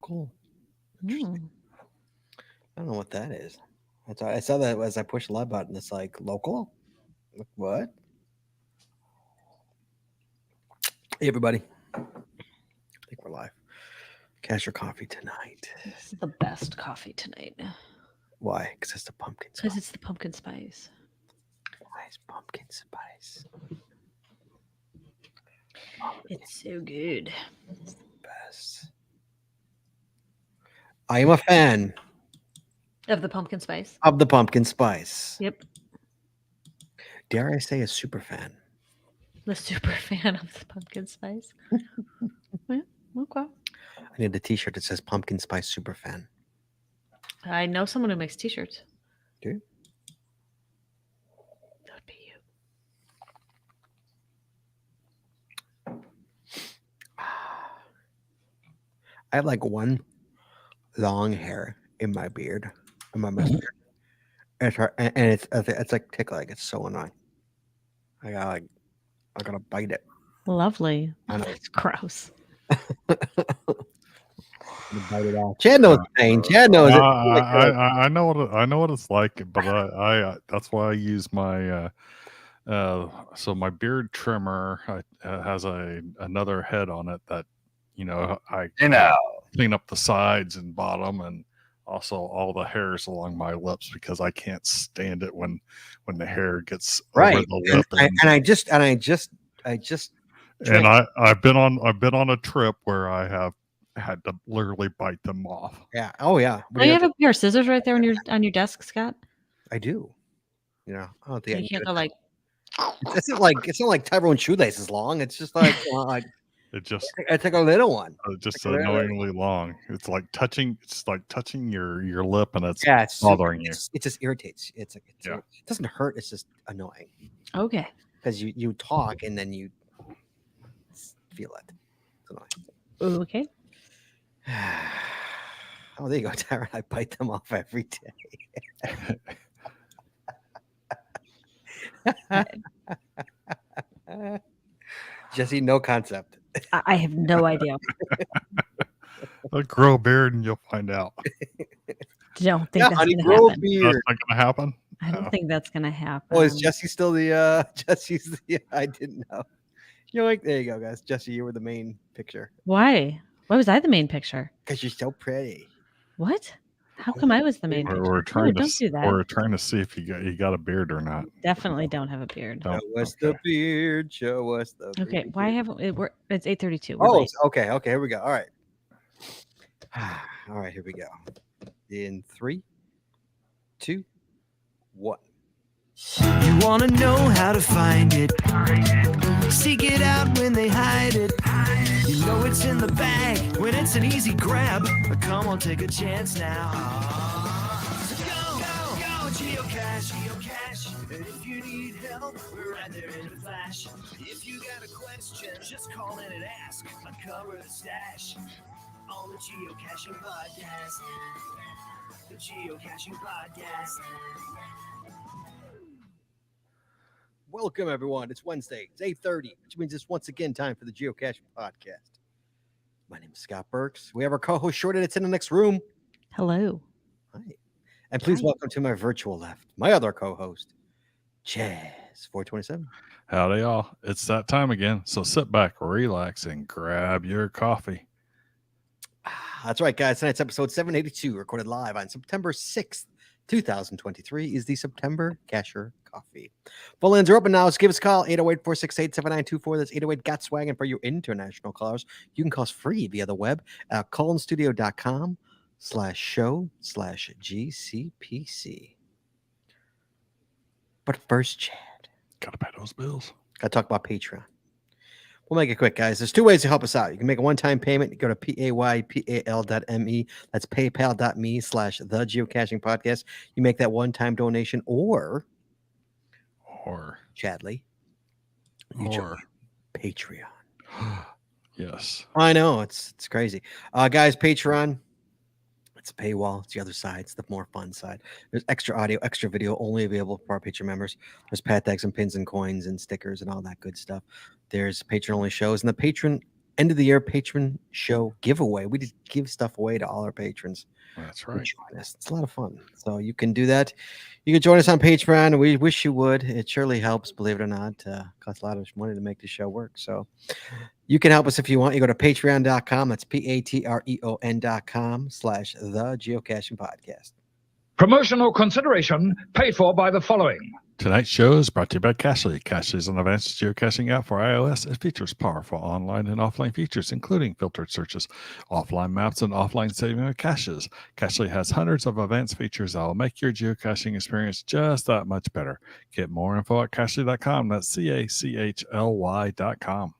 Local. Mm. I don't know what that is. I saw that as I pushed the live button. It's like local. Like, what? Hey everybody. I think we're live. Cash your coffee tonight. This is the best coffee tonight. Why? Because it's the pumpkin Because spice. it's the pumpkin spice. Nice pumpkin spice. It's so good. Best. I am a fan Of the pumpkin spice? of the pumpkin spice. Yep. Dare I say a super fan? The super fan of the pumpkin spice. Yeah, okay. I need a t-shirt that says pumpkin spice super fan. I know someone who makes t-shirts. Do you? That would be you. I have like one long hair in my beard, in my mustache. It's hard, and it's like tickling. It's so annoying. I gotta bite it. Lovely. I know. That's gross. Bite it off. Chad knows the pain. Chad knows it. I know what it's like, but I that's why I use my so my beard trimmer has another head on it that I clean up the sides and bottom and also all the hairs along my lips because I can't stand it when the hair gets over Right. the lip. And I've been on a trip where I have had to literally bite them off. Yeah. Oh yeah. Oh, you have a pair of scissors right there on your desk, Scott? I do. You know, I don't think You can't go like. it's not like Tyrone shoelace is long. It's just like it just I take a little one. Just annoyingly long. It's like touching your lip and it's bothering you. It just irritates. It doesn't hurt. It's just annoying. Okay. Because you talk and then you feel it. It's annoying. Okay. Oh, there you go, Tyrone. I bite them off every day. Jesse, no concept. I have no idea. Grow a beard and you'll find out. Don't think that's going to happen. That's not going to happen? I don't think that's going to happen. Oh, is Jesse still the Jesse's the I didn't know. You're like, there you go, guys. Jesse, you were the main picture. Why? Why was I the main picture? Because you're so pretty. What? How come I was the main picture? We're trying don't do that. We're trying to see if you got a beard or not. Definitely don't have a beard. Show us the beard. Show us the beard. Okay, why haven't it? It's 8:32. Oh, okay. Here we go. All right. All right, here we go. In 3, 2, 1. You want to know how to find it. Seek it out when they hide it. You know it's in the bag when it's an easy grab. But come on, take a chance now. So go, geocache. And if you need help, we're right there in a flash. If you got a question, just call in and ask. Uncover the stash on the Geocaching Podcast. The Geocaching Podcast. Welcome, everyone. It's Wednesday. It's 8:30, which means it's once again time for the Geocaching Podcast. My name is Scott Burks. We have our co-host Shorty that's in the next room. Hello. Hi. And please welcome to my virtual left, my other co-host, Chaz427. Howdy, y'all. It's that time again. So sit back, relax, and grab your coffee. That's right, guys. Tonight's episode 782, recorded live on September 6th, 2023, is the September Cacher Coffee. Phone lines are open now, so give us a call, 808-468-7924. That's 808-GOT-SWAG. For your international callers, you can call us free via the web at cullenstudio.com/show/GCPC. But first, Chad. Gotta pay those bills. Gotta talk about Patreon. We'll make it quick, guys. There's two ways to help us out. You can make a one-time payment. You go to paypal.me. That's paypal.me/the Geocaching Podcast. You make that one-time donation, or Chadley, you join Patreon. Yes. I know it's crazy, guys. Patreon. It's a paywall. It's the other side. It's the more fun side. There's extra audio, extra video, only available for our Patreon members. There's pat tags and pins and coins and stickers and all that good stuff. There's patron-only shows, and the patron end of the year patron show giveaway. We just give stuff away to all our patrons. That's to right. join us. It's a lot of fun. So you can do that. You can join us on Patreon. We wish you would. It surely helps, believe it or not. Costs a lot of money to make the show work. So you can help us if you want. You go to patreon.com. That's patreon.com/the Geocaching Podcast. Promotional consideration paid for by the following. Tonight's show is brought to you by Cachly. Cachly is an advanced geocaching app for iOS. It features powerful online and offline features, including filtered searches, offline maps, and offline saving of caches. Cachly has hundreds of advanced features that will make your geocaching experience just that much better. Get more info at cachly.com. That's CACHLY.com.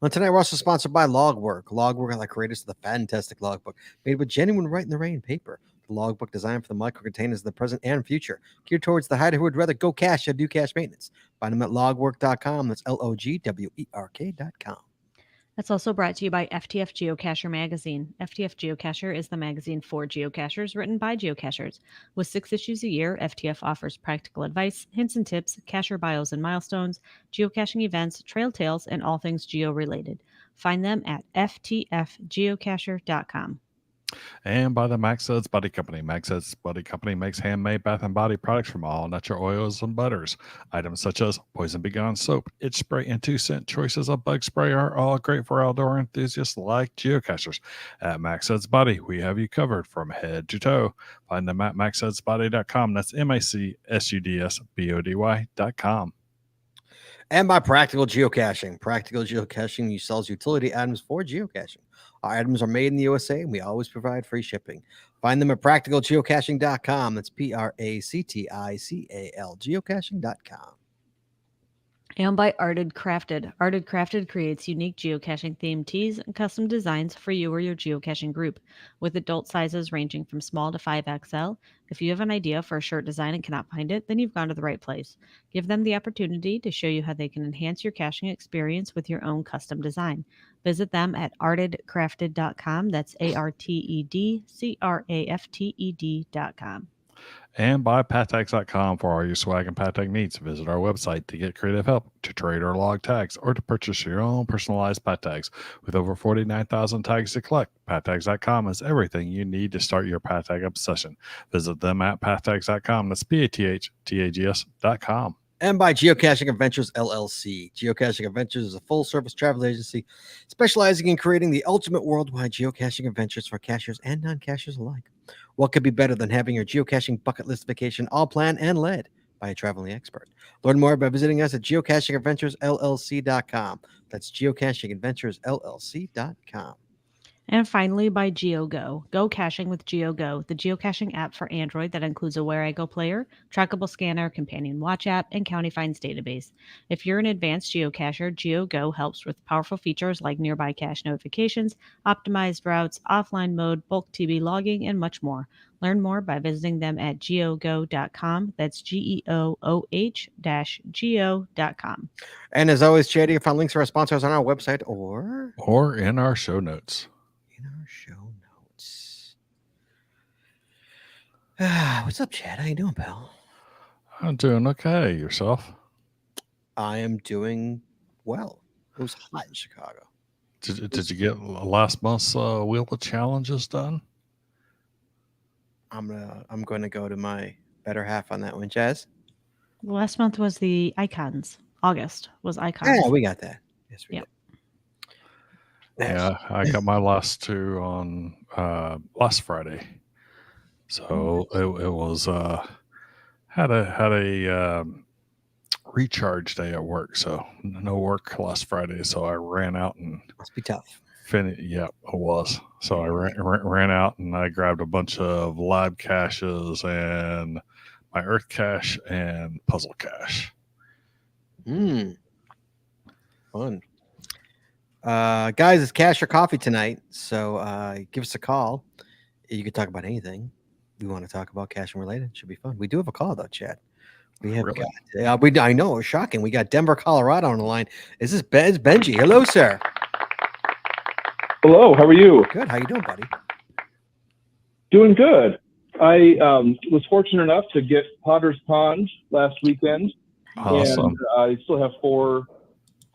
Well, tonight we're also sponsored by Logwork. Logwork are the creators of the fantastic logbook made with genuine write in the rain paper. The logbook designed for the micro containers of the present and future, geared towards the hider who would rather go cache than do cache maintenance. Find them at logwork.com. That's LOGWERK.com. That's also brought to you by FTF Geocacher magazine. FTF Geocacher is the magazine for geocachers written by geocachers. With 6 issues a year, FTF offers practical advice, hints and tips, cacher bios and milestones, geocaching events, trail tales, and all things geo-related. Find them at ftfgeocacher.com. And by the Max Suds Body Company. Max Suds Body Company makes handmade bath and body products from all natural oils and butters. Items such as Poison Be Gone soap, itch spray, and 2-cent choices of bug spray are all great for outdoor enthusiasts like geocachers. At Max Suds Body, we have you covered from head to toe. Find them at maxsudsbody.com. That's MACSUDSBODY.com. And by Practical Geocaching. Practical Geocaching sells utility items for geocaching. Our items are made in the USA, and we always provide free shipping. Find them at practicalgeocaching.com. That's PRACTICAL geocaching.com. And by Arted Crafted. Arted Crafted creates unique geocaching themed tees and custom designs for you or your geocaching group, with adult sizes ranging from small to 5XL. If you have an idea for a shirt design and cannot find it, then you've gone to the right place. Give them the opportunity to show you how they can enhance your caching experience with your own custom design. Visit them at artedcrafted.com. That's ARTEDCRAFTED.com. And by pattags.com for all your swag and pattag needs. Visit our website to get creative help, to trade or log tags, or to purchase your own personalized pattags. With over 49,000 tags to collect, pattags.com is everything you need to start your pattag obsession. Visit them at pattags.com. That's PATHTAGS.com. And by Geocaching Adventures LLC. Geocaching Adventures is a full-service travel agency specializing in creating the ultimate worldwide geocaching adventures for cachers and non-cachers alike. What could be better than having your geocaching bucket list vacation all planned and led by a traveling expert? Learn more by visiting us at geocachingadventuresllc.com. That's geocachingadventuresllc.com. And finally, by GeoGo. Go caching with GeoGo, the geocaching app for Android that includes a Where I Go player, trackable scanner, companion watch app, and county finds database. If you're an advanced geocacher, GeoGo helps with powerful features like nearby cache notifications, optimized routes, offline mode, bulk TB logging, and much more. Learn more by visiting them at geogo.com. That's GEOOH-geo.com. And as always, Chad, you can find links to our sponsors on our website or in our show notes. in our show notes. What's up, Chad? How you doing, pal? I'm doing okay. Yourself? I am doing well. It was hot in Chicago. Did you get last month's Wheel of Challenges done? I'm going to go to my better half on that one, Chaz. Last month was the icons. August was icons. Yeah, we got that. Yes, we Yep. did. Yeah, I got my last two on last Friday. So it was had a recharge day at work, so no work last Friday. So I ran out and Must be tough. yeah, it was. So I ran out and I grabbed a bunch of lab caches and my Earth cache and puzzle cache. Fun. Guys, it's Cash or Coffee tonight, so give us a call. You can talk about anything we want to talk about, cash and related. Should be fun. We do have a call though, Chad. We have Really? I know, it's shocking. We got Denver, Colorado on the line. Is this Ben? It's Benji. Hello, sir. Hello, how are you? Good. How you doing, buddy? Doing good. I was fortunate enough to get Potter's Pond last weekend, Awesome. and I still have four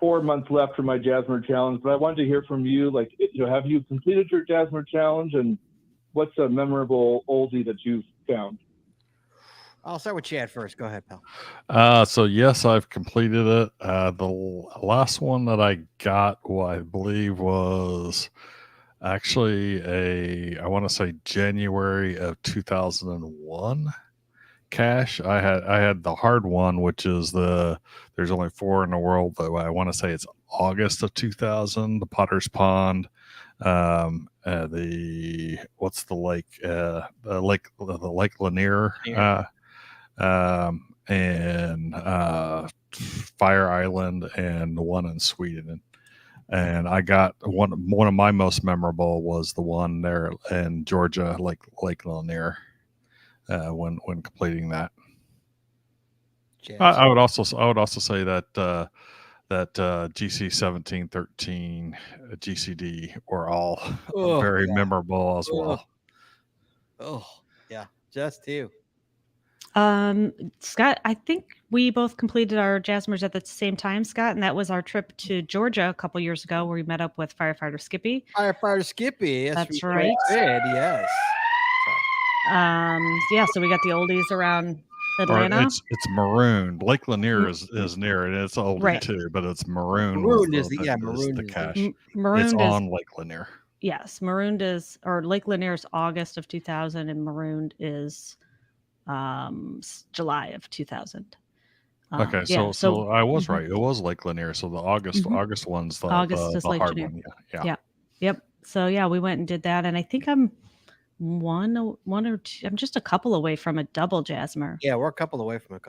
4 months left for my Jasmer challenge, but I wanted to hear from you. Like, have you completed your Jasmer challenge, and what's a memorable oldie that you've found? I'll start with Chad first. Go ahead, pal. So yes, I've completed it. The last one that I got, I believe, was actually I want to say January of 2001 cache. I had the hard one, which is there's only 4 in the world, but I want to say it's August of 2000, the Potter's Pond. What's the lake? The Lake Lanier. And Fire Island, and the one in Sweden. And I got one of my most memorable was the one there in Georgia, Lake Lanier, when completing that. I would also say that GC 1713 GCD were all very memorable as well. Oh yeah, just you. Scott, I think we both completed our Jasmers at the same time, Scott, and that was our trip to Georgia a couple years ago where we met up with Firefighter Skippy. Firefighter Skippy, yes, that's right. Did, yes. Yeah, so we got the oldies around Atlanta. It's marooned. Lake Lanier is near it. It's oldie too, but it's marooned. Marooned is the cache. Marooned it's on Lake Lanier. Yes, marooned is, or Lake Lanier is August of 2000, and marooned is July of 2000. Okay, so I was right. It was Lake Lanier. So the August one's the hard one. Yeah. Yep. So yeah, we went and did that, and I think I'm one or two. I'm just a couple away from a double Jasmer. Yeah, we're a couple away from a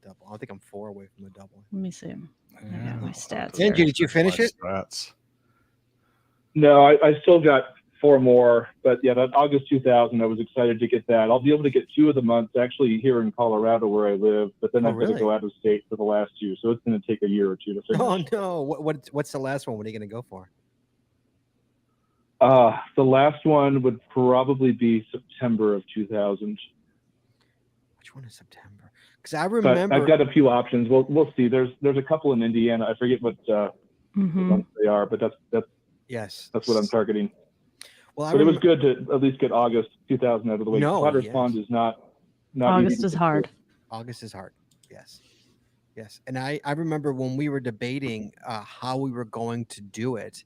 double. I think I'm 4 away from a double. Let me see. I got my stats. Andrew, did you finish it? Stats. No, I still got 4 more, but yeah, that August 2000, I was excited to get that. I'll be able to get 2 of the months actually here in Colorado where I live, but then I've got to go out of state for the last 2, so it's going to take a year or 2 to finish. Oh no! What's the last one? What are you going to go for? The last one would probably be September of 2000. Which one is September? Because I remember I've got a few options. We'll see. There's a couple in Indiana. I forget what months they are, but that's what I'm targeting. Well, but it was good to at least get August 2000 out of the way. Potter's Pond is not August is hard. August is hard. Yes. And I remember when we were debating how we were going to do it.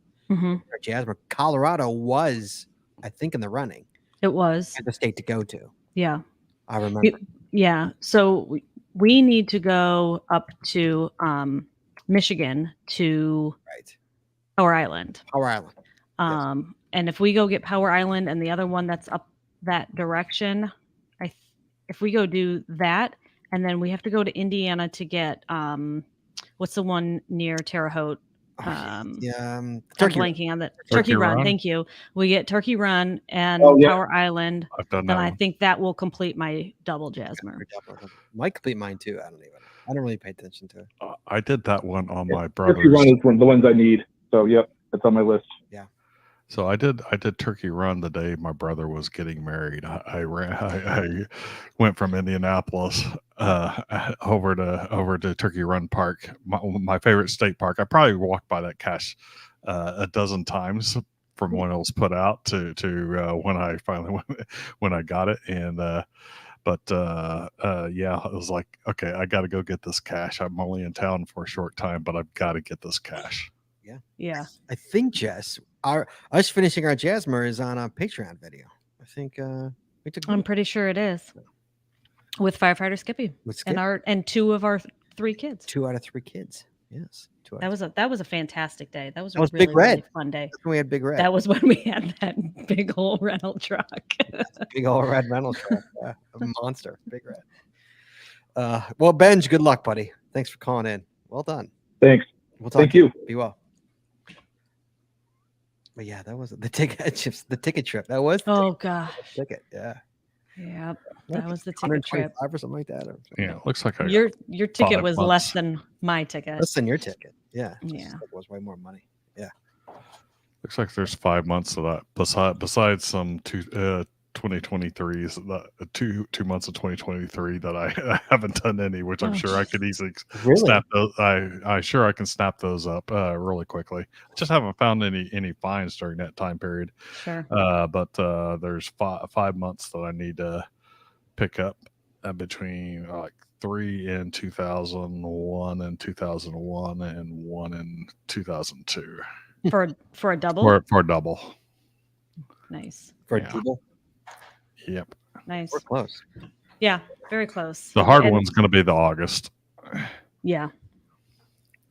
Jasmine, Colorado was, I think, in the running. It was the state to go to. Yeah, I remember. Yeah, so we need to go up to Michigan to Power Island. And if we go get Power Island and the other one that's up that direction, if we go do that, and then we have to go to Indiana to get what's the one near Terre Haute? Turkey. I'm blanking on that. Turkey Run. Thank you. We get Turkey Run and Power Island. I've done then that I one. think that will complete my double Jasmer. Might complete mine too. I don't really pay attention to it. I did that one on my brother's. Turkey Run is one of the ones I need. So yep, it's on my list. Yeah. So I did Turkey Run the day my brother was getting married. I went from Indianapolis over to Turkey Run Park, my favorite state park. I probably walked by that cache a dozen times from when it was put out to when I finally when I got it. And yeah, it was like, okay, I got to go get this cache. I'm only in town for a short time, but I've got to get this cache. Yeah. I think Jess, us finishing our Jasmer is on a Patreon video. I think we took. I'm pretty sure it is with Firefighter Skippy and 2 of our 3 kids. 2 out of 3 kids. Yes. That was a fantastic day. That was a Big Red. Really fun day. That's when we had Big Red. That was when we had that big old rental truck. Big old red rental truck. Yeah, a monster. Big Red. Well, Benj, good luck, buddy. Thanks for calling in. Well done. Thanks. We'll talk. Thank you. Be well. But yeah, that was the ticket trip. That was gosh. Ticket. Yeah. Yep. That was the ticket trip. or something like that. Yeah, looks like your ticket was less than my ticket. Less than your ticket. Yeah. Yeah. It was way more money. Yeah. Looks like there's 5 months of that. Besides some 20 2023 is the 2 months of 2023 that I haven't done any, which I'm sure I could easily Really? snap those. I sure I can snap those up really quickly. I just haven't found any finds during that time period. Sure. But there's 5 months that I need to pick up between like 3 in 2001 and 2001 and 1 in 2002 For a double? for a double. Nice. For Yeah. a double? Yep. Nice. We're close. Yeah, very close. The hard And- one's going to be the August. Yeah.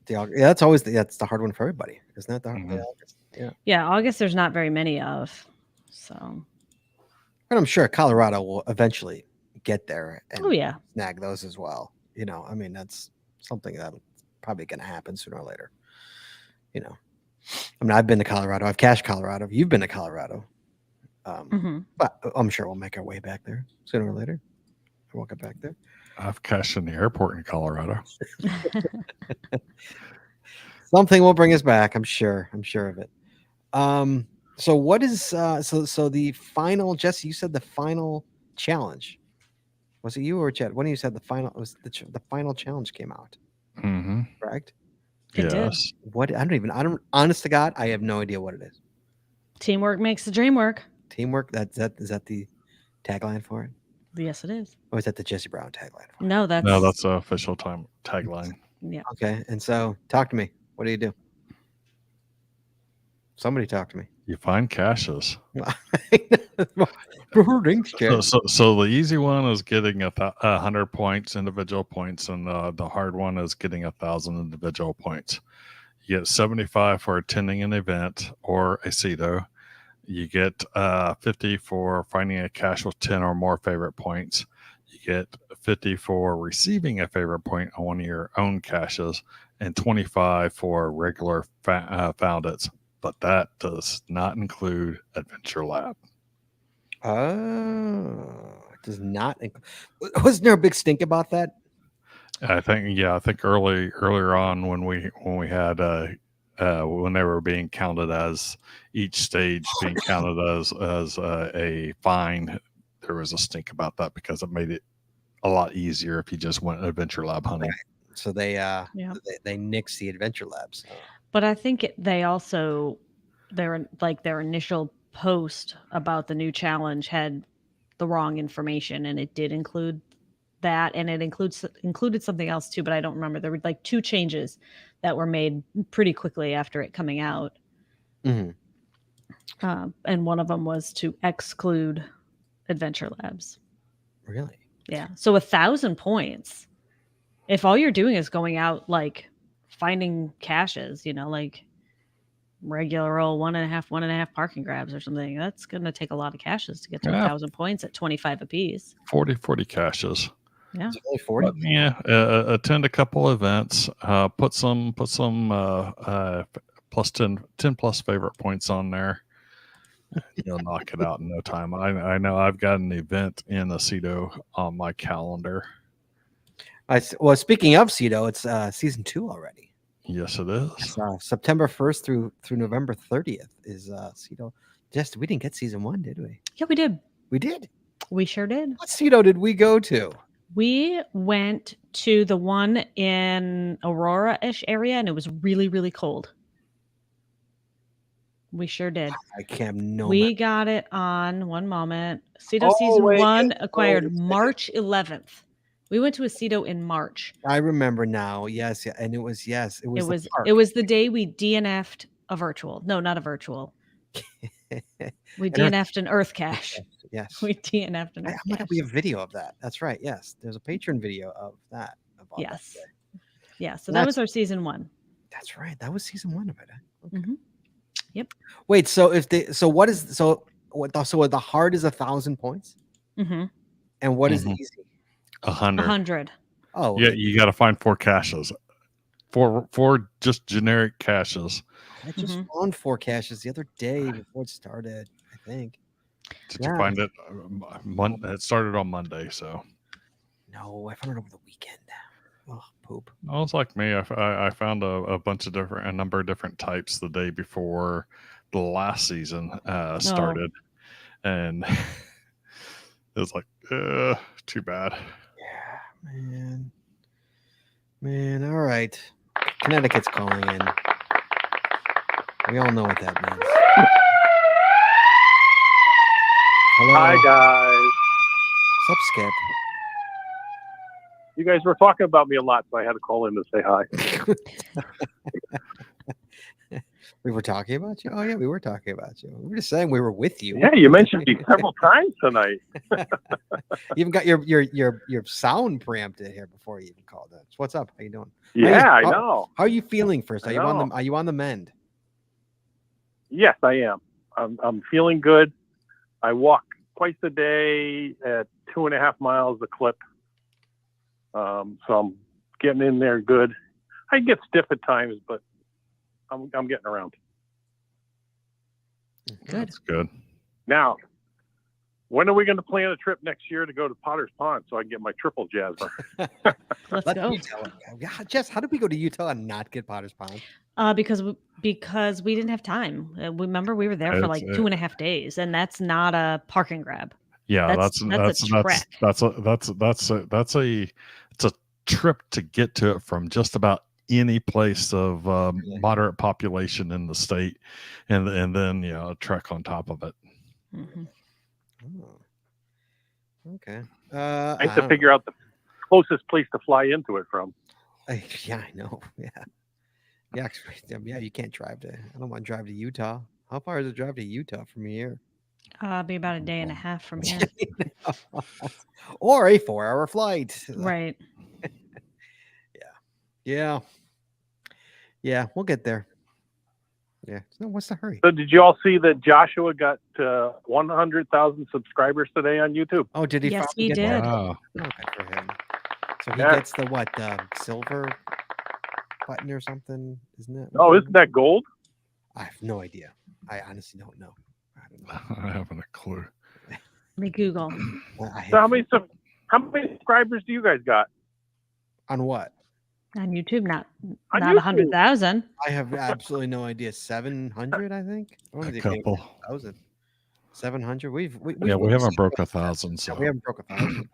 That's always that's the hard one for everybody, isn't that? Mhm. August? Yeah. Yeah, August there's not very many of. So. And I'm sure Colorado will eventually get there and Oh yeah. snag those as well. I mean, that's something that's probably going to happen sooner or later. I mean, I've been to Colorado. I've cashed Colorado. You've been to Colorado. Hmm. But I'm sure we'll make our way back there sooner or later. We'll get back there. I've cashed in the airport in Colorado. Something will bring us back. I'm sure. I'm sure of it. So what is so the final? Jesse, you said the final challenge. Was it you or Chad? When you said the final was the final challenge came out, Mm-hmm. correct? It did. Yes. What I don't honest to God, I have no idea what it is. Teamwork makes the dream work. Teamwork. Is that the tagline for it? Yes, it is. Or is that the Jesse Brown tagline for it? No, that's No, that's the official tagline. yeah. Okay. And so talk to me. What do you do? Somebody talk to me. You find caches. Thanks, Chad. So the easy one is getting 100 points, individual points, and the hard one is getting 1,000 individual points. You get 75 for attending an event or a CETO. You get 50 for finding a cache with 10 or more favorite points. You get 50 for receiving a favorite point on one of your own caches, and 25 for regular found it. But that does not include Adventure Lab. Oh, it does not. Wasn't there a big stink about that? I think earlier on when we had when they were being counted as each stage being counted as a fine, there was a stink about that because it made it a lot easier if you just went Adventure Lab hunting. So they nixed the Adventure Labs. But I think their initial post about the new challenge had the wrong information, and it did include that, and it included something else too, but I don't remember. There were like 2 changes that were made pretty quickly after it coming out. Mm-hmm. And one of them was to exclude Adventure Labs. Really? Yeah. So 1,000 points. If all you're doing is going out like finding caches, like regular old 1.5 parking grabs or something, that's going to take a lot of caches to get to 1,000 points at 25 apiece. 40 caches. Yeah. Is it only 40? But, yeah. Attend a couple events. Put some plus 10 plus favorite points on there. You'll knock it out in no time. I know I've got an event in the CETO on my calendar. Well, speaking of CETO, it's season 2 already. Yes, it is. September 1st through November 30th is CETO. Just we didn't get season 1, did we? Yeah, we did. We did. We sure did. What CETO did we go to? We went to the one in Aurora-ish area, and it was really, really cold. We sure did. I can't know. We got it on one moment. CETO season 1 acquired March 11th. We went to a CETO in March. I remember now. Yes, yeah, and it was It was the day we DNF'd a virtual. No, not a virtual. We DNF'd an Earth cache. Yes. We DNF'd an Earth I'm gonna cache. be a video of that. That's right. Yes, there's a Patreon video of that. About Yes. that day. Yeah. So that was our season 1. That's right. That was season 1 of it. Okay. Mhm. Yep. Wait. So the hard is 1,000 points, Mm-hmm. and what is the easy? 100. 100. Oh, Yeah, you got to find 4 caches. Four just generic caches. I just found 4 caches the other day before it started. I think. Did you find it? It started on Monday, so. No, I found it over the weekend. Oh, poop. Well, it's like me. I found a number of different types the day before the last season started, and It's like, too bad. Yeah, man. All right, Connecticut's calling in. We all know what that means. Hello. Hi, guys. What's up, Skip? You guys were talking about me a lot, so I had to call in to say hi. We were talking about you? Oh, yeah, we were talking about you. We were just saying we were with you. Yeah, you mentioned me several times tonight. You even got your sound preempted here before you even called in. So what's up? How you doing? Yeah, I know. How are you feeling first? Are I you know. are you on the mend? Yes, I am. I'm feeling good. I walk twice a day at 2.5 miles a clip. So I'm getting in there good. I get stiff at times, but I'm getting around. Good. That's good. Now, when are we going to plan a trip next year to go to Potter's Pond so I can get my triple jasper? Let's Let go. me tell it. Yeah, Jess, how did we go to Utah and not get Potter's Pond? Because we didn't have time. Remember, we were there for It's- like 2.5 days, and that's not a park and grab. Yeah, That's a trek. it's a trip to get to it from just about any place of moderate population in the state, and then a trek on top of it. Mhm. Oh. Okay. I have to figure out the closest place to fly into it from. Yeah, I know. Yeah. Yeah, you can't drive to. I don't want to drive to Utah. How far is it drive to Utah from here? Be about a day and a half from here. Or a 4-hour flight. Right. Yeah. We'll get there. Yeah. No, what's the hurry? So did you all see that Joshua got 100,000 subscribers today on YouTube? Oh, did he? Yes, finally he get did. that? Wow. Okay, for him. So he Yeah. gets the what? Silver button or something, isn't it? Oh, isn't that gold? I have no idea. I honestly don't know. I don't know. I haven't a clue. Let me Google. So how many subscribers do you guys got? On what? On YouTube, not On YouTube. 100,000. I have absolutely no idea. 700, I think. A couple. 1,000. 700. We haven't broke 1,000. So we haven't broke 1,000.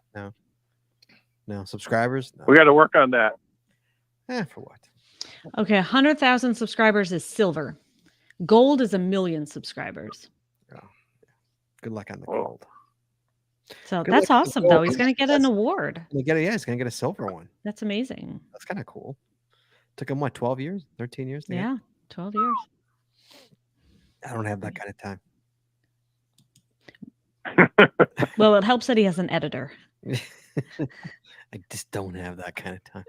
No subscribers. No. We got to work on that. For what? Okay, 100,000 subscribers is silver. Gold is 1 million subscribers. Good luck on the Whoa. gold. So Good that's luck on the awesome, gold. though. He's going to get an award. He's gonna get a silver one. That's amazing. That's kind of cool. Took him what, 12 years, 13 years? to get? Yeah, 12 years. I don't have that kind of time. Well, it helps that he has an editor. I just don't have that kind of time.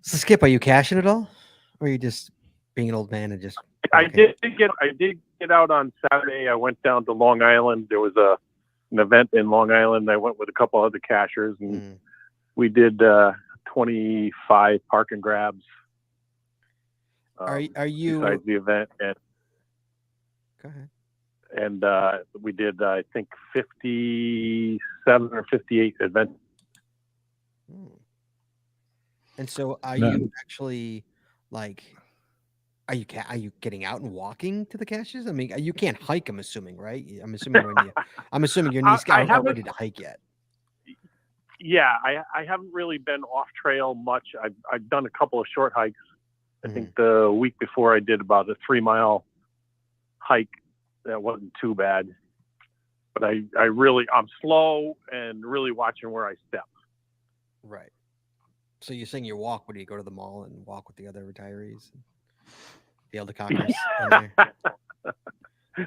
So Skip, are you cashing at all? Or are you just being an old man and just I did get out on Saturday. I went down to Long Island. There was an event in Long Island. I went with a couple other cashers, and we did 25 park and grabs. Are you besides the event? And go ahead. And we did I think 57 or 58 events. And so are No. you actually like are you getting out and walking to the caches? I mean, you can't hike, I'm assuming, right? I'm assuming your knees I aren't haven't- ready to hike yet. Yeah, I haven't really been off trail much. I've done a couple of short hikes. I think the week before I did about a 3-mile hike. That wasn't too bad. But I'm slow and really watching where I step. Right. So you're saying you walk when you go to the mall and walk with the other retirees? The elder cockers in there?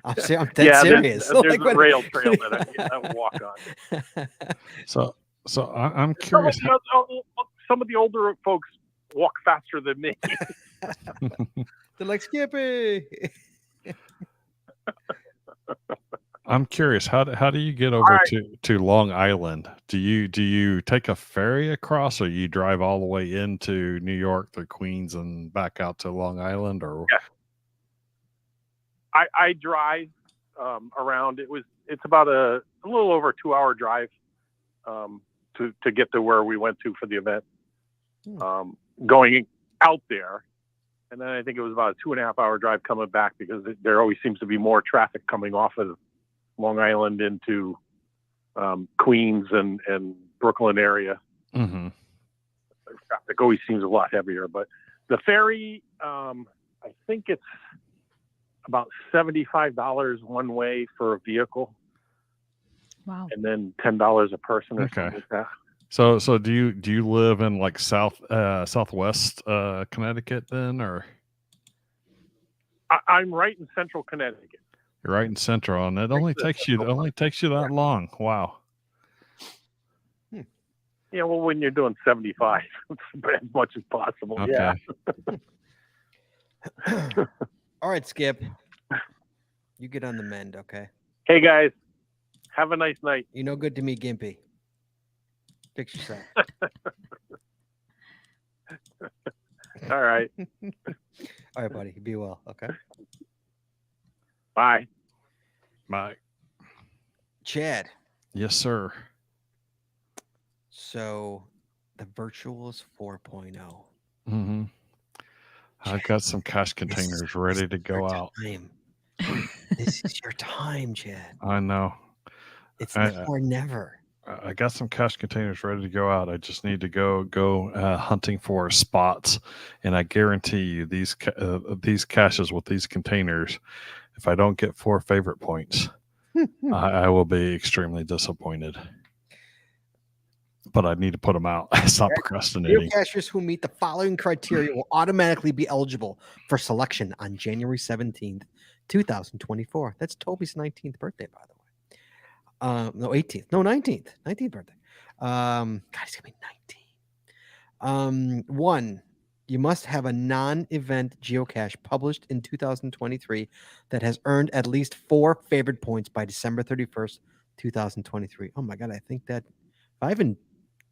I'm dead serious. There's a rail trail that I walk on. So I'm curious. Some of the older folks walk faster than me. They're like, Skippy. I'm curious. How do you get over to Long Island? Do you take a ferry across, or you drive all the way into New York through Queens and back out to Long Island? Or yeah. I drive around. It's about a little over a 2-hour drive to get to where we went to for the event. Going out there. And then I think it was about a 2.5-hour drive coming back, because there always seems to be more traffic coming off of Long Island into Queens and Brooklyn area. Mm-hmm. Traffic always seems a lot heavier, but the ferry, I think it's about $75 one way for a vehicle. Wow. And then $10 a person or something like that. So do you live in like southwest Connecticut then, or? I'm right in central Connecticut. You're right in central, and it only takes you that long. Wow. Yeah, well, when you're doing 75, as much as possible. Okay. Yeah. All right, Skip. You get on the mend, okay? Hey guys, have a nice night. You know, good to me, Gimpy. Fix yourself. All right. All right, buddy. Be well, okay? Bye. Bye. Chad. Yes, sir. So the Virtuals 4.0. Mm-hmm. I've got some cash containers ready to go out. This is your time, Chad. I know. It's now or never. I got some cash containers ready to go out. I just need to go hunting for spots, and I guarantee you these caches with these containers, if I don't get 4 favorite points, I will be extremely disappointed. But I need to put them out. Stop procrastinating. Geocachers who meet the following criteria will automatically be eligible for selection on January 17th, 2024. That's Toby's 19th birthday, by the way. No, 18th. No, 19th. 19th birthday. God, he's going to be 19. 1, you must have a non-event geocache published in 2023 that has earned at least 4 favorite points by December 31st, 2023. Oh my God, I think that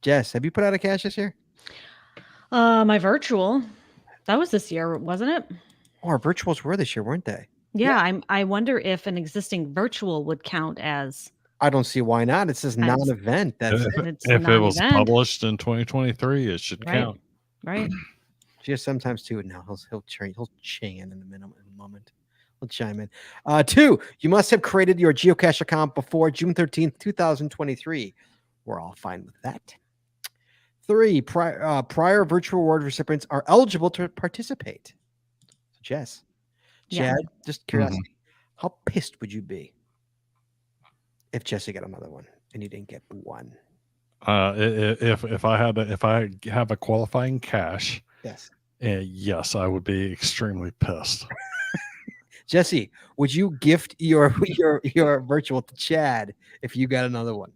Jess, have you put out a cache this year? My virtual. That was this year, wasn't it? Oh, our virtuals were this year, weren't they? Yeah. I wonder if an existing virtual would count as. I don't see why not. It says non-event. That's if it was published in 2023, it should count. Right. Just sometimes too. Now he'll chain in the moment. He'll chime in. 2, you must have created your geocache account before June 13th, 2023. We're all fine with that. 3, prior virtual reward recipients are eligible to participate. Jess, Chad, just curiosity, how pissed would you be if Jesse got another one and you didn't get one? If I have a qualifying cache, yes, yes, I would be extremely pissed. Jesse, would you gift your virtual to Chad if you got another one?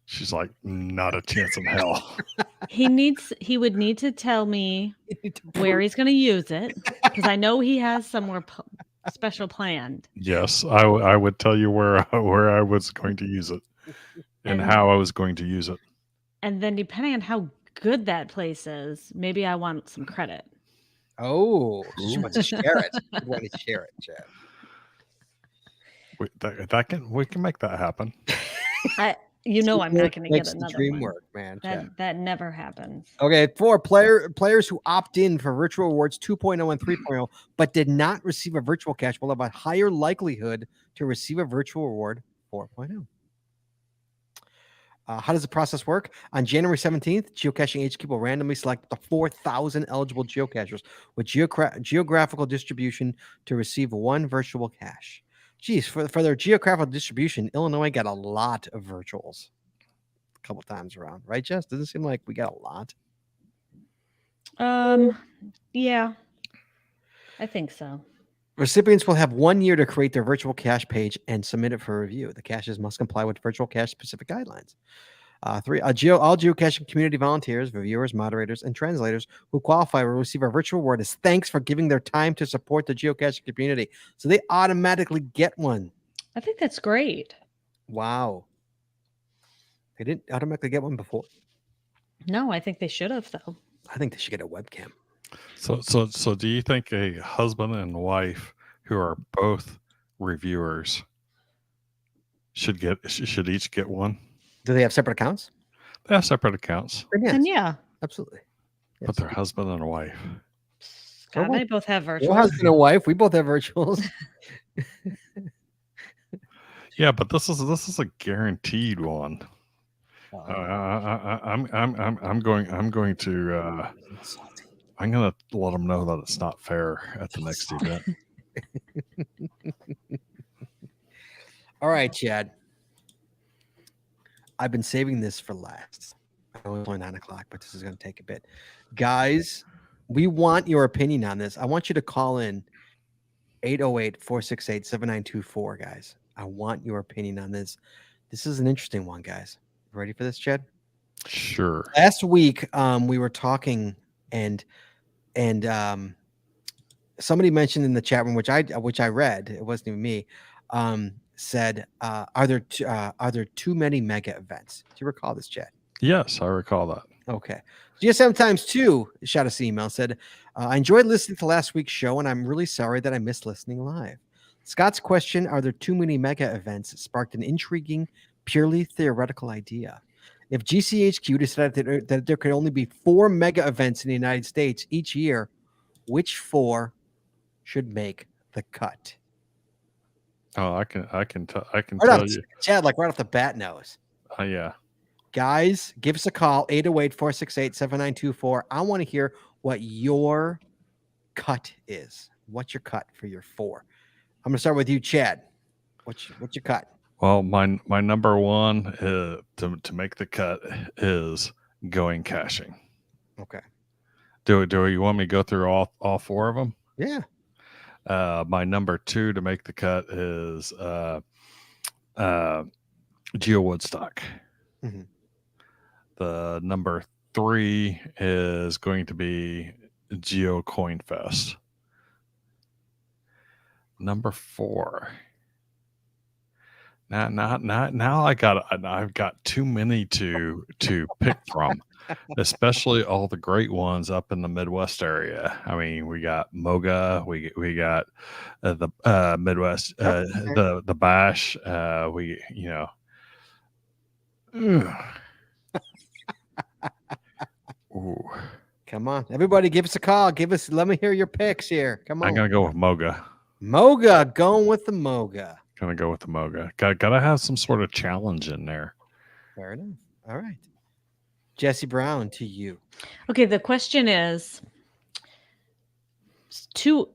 She's like, not a chance in hell. He would need to tell me where he's going to use it, because I know he has somewhere special planned. Yes, I would tell you where I was going to use it and how I was going to use it. And then depending on how good that place is, maybe I want some credit. Oh, she wants to share it. You want to share it, Chad. We can make that happen. I'm not going to get another dream one. Work, man. That never happens. Okay, 4, players who opt in for Virtual Rewards 2.0 and 3.0 but did not receive a virtual cache will have a higher likelihood to receive a Virtual Reward 4.0. How does the process work? On January 17th, Geocaching HQ will randomly select the 4,000 eligible geocachers with geographical distribution to receive 1 virtual cache. Geez, for their geographical distribution, Illinois got a lot of virtuals a couple times around, right, Jess? Doesn't seem like we got a lot. Yeah, I think so. Recipients will have 1 year to create their virtual cache page and submit it for review. The caches must comply with virtual cache specific guidelines. 3, all geocaching community volunteers, reviewers, moderators, and translators who qualify will receive a virtual reward as thanks for giving their time to support the geocaching community. So they automatically get one. I think that's great. Wow. They didn't automatically get one before. No, I think they should have, though. I think they should get a webcam. So do you think a husband and wife who are both reviewers should each get one? Do they have separate accounts? They have separate accounts. Yes. And yeah, Absolutely. Yes. But they're husband and wife. Scott and I both have virtuals. Your husband and wife, we both have virtuals. Yeah, but this is a guaranteed one. I'm going to I'm gonna let them know that it's not fair at the next event. All right, Chad. I've been saving this for last. I know it's only 9 o'clock, but this is going to take a bit. Guys, we want your opinion on this. I want you to call in 808-468-7924, guys. I want your opinion on this. This is an interesting one, guys. Ready for this, Chad? Sure. Last week, we were talking and somebody mentioned in the chat room, which I read, it wasn't even me, said, are there too many mega events? Do you recall this, Chad? Yes, I recall that. Okay. GSM ×2 shot us an email, said, I enjoyed listening to last week's show, and I'm really sorry that I missed listening live. Scott's question, are there too many mega events, sparked an intriguing, purely theoretical idea. If GCHQ decided that there could only be 4 mega events in the United States each year, which 4 should make the cut? Oh, I can tell you. Chad, like right off the bat knows. Yeah. Guys, give us a call, 808-468-7924. I want to hear what your cut is. What's your cut for your 4? I'm going to start with you, Chad. What's your cut? Well, my number one to make the cut is going caching. Okay. Do you want me to go through all 4 of them? Yeah. My number 2 to make the cut is Geo Woodstock. Mm-hmm. The number 3 is going to be Geo Coin Fest. Number 4. Now I've got too many to pick from, especially all the great ones up in the Midwest area. I mean, we got Moga, we got the Midwest, the Bash. Ooh. Come on, everybody, give us a call. Let me hear your picks here. Come on. I'm gonna go with Moga. Moga, going with the Moga. Gonna go with the Moga. Gotta have some sort of challenge in there. Fair enough. All right, Jesse Brown, to you. Okay, the question is, two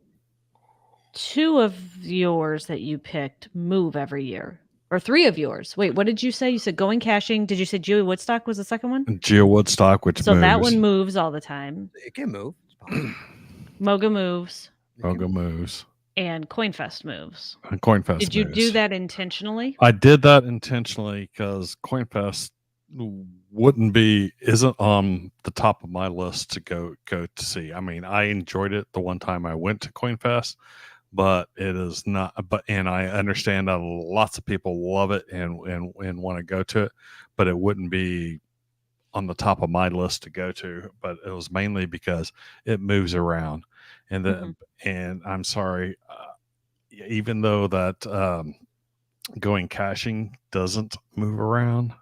of yours that you picked move every year, or 3 of yours. Wait, what did you say? You said going caching. Did you say Geo Woodstock was the second one? Geo Woodstock, which so moves. That one moves all the time. It can move. Moga moves. Moga moves. And CoinFest moves. And CoinFest Did you moves. do that intentionally? I did that intentionally because CoinFest isn't on the top of my list to go to see. I mean, I enjoyed it the one time I went to CoinFest, but it is not. And I understand that lots of people love it and want to go to it, but it wouldn't be on the top of my list to go to. But it was mainly because it moves around, and and I'm sorry, even though that going caching doesn't move around.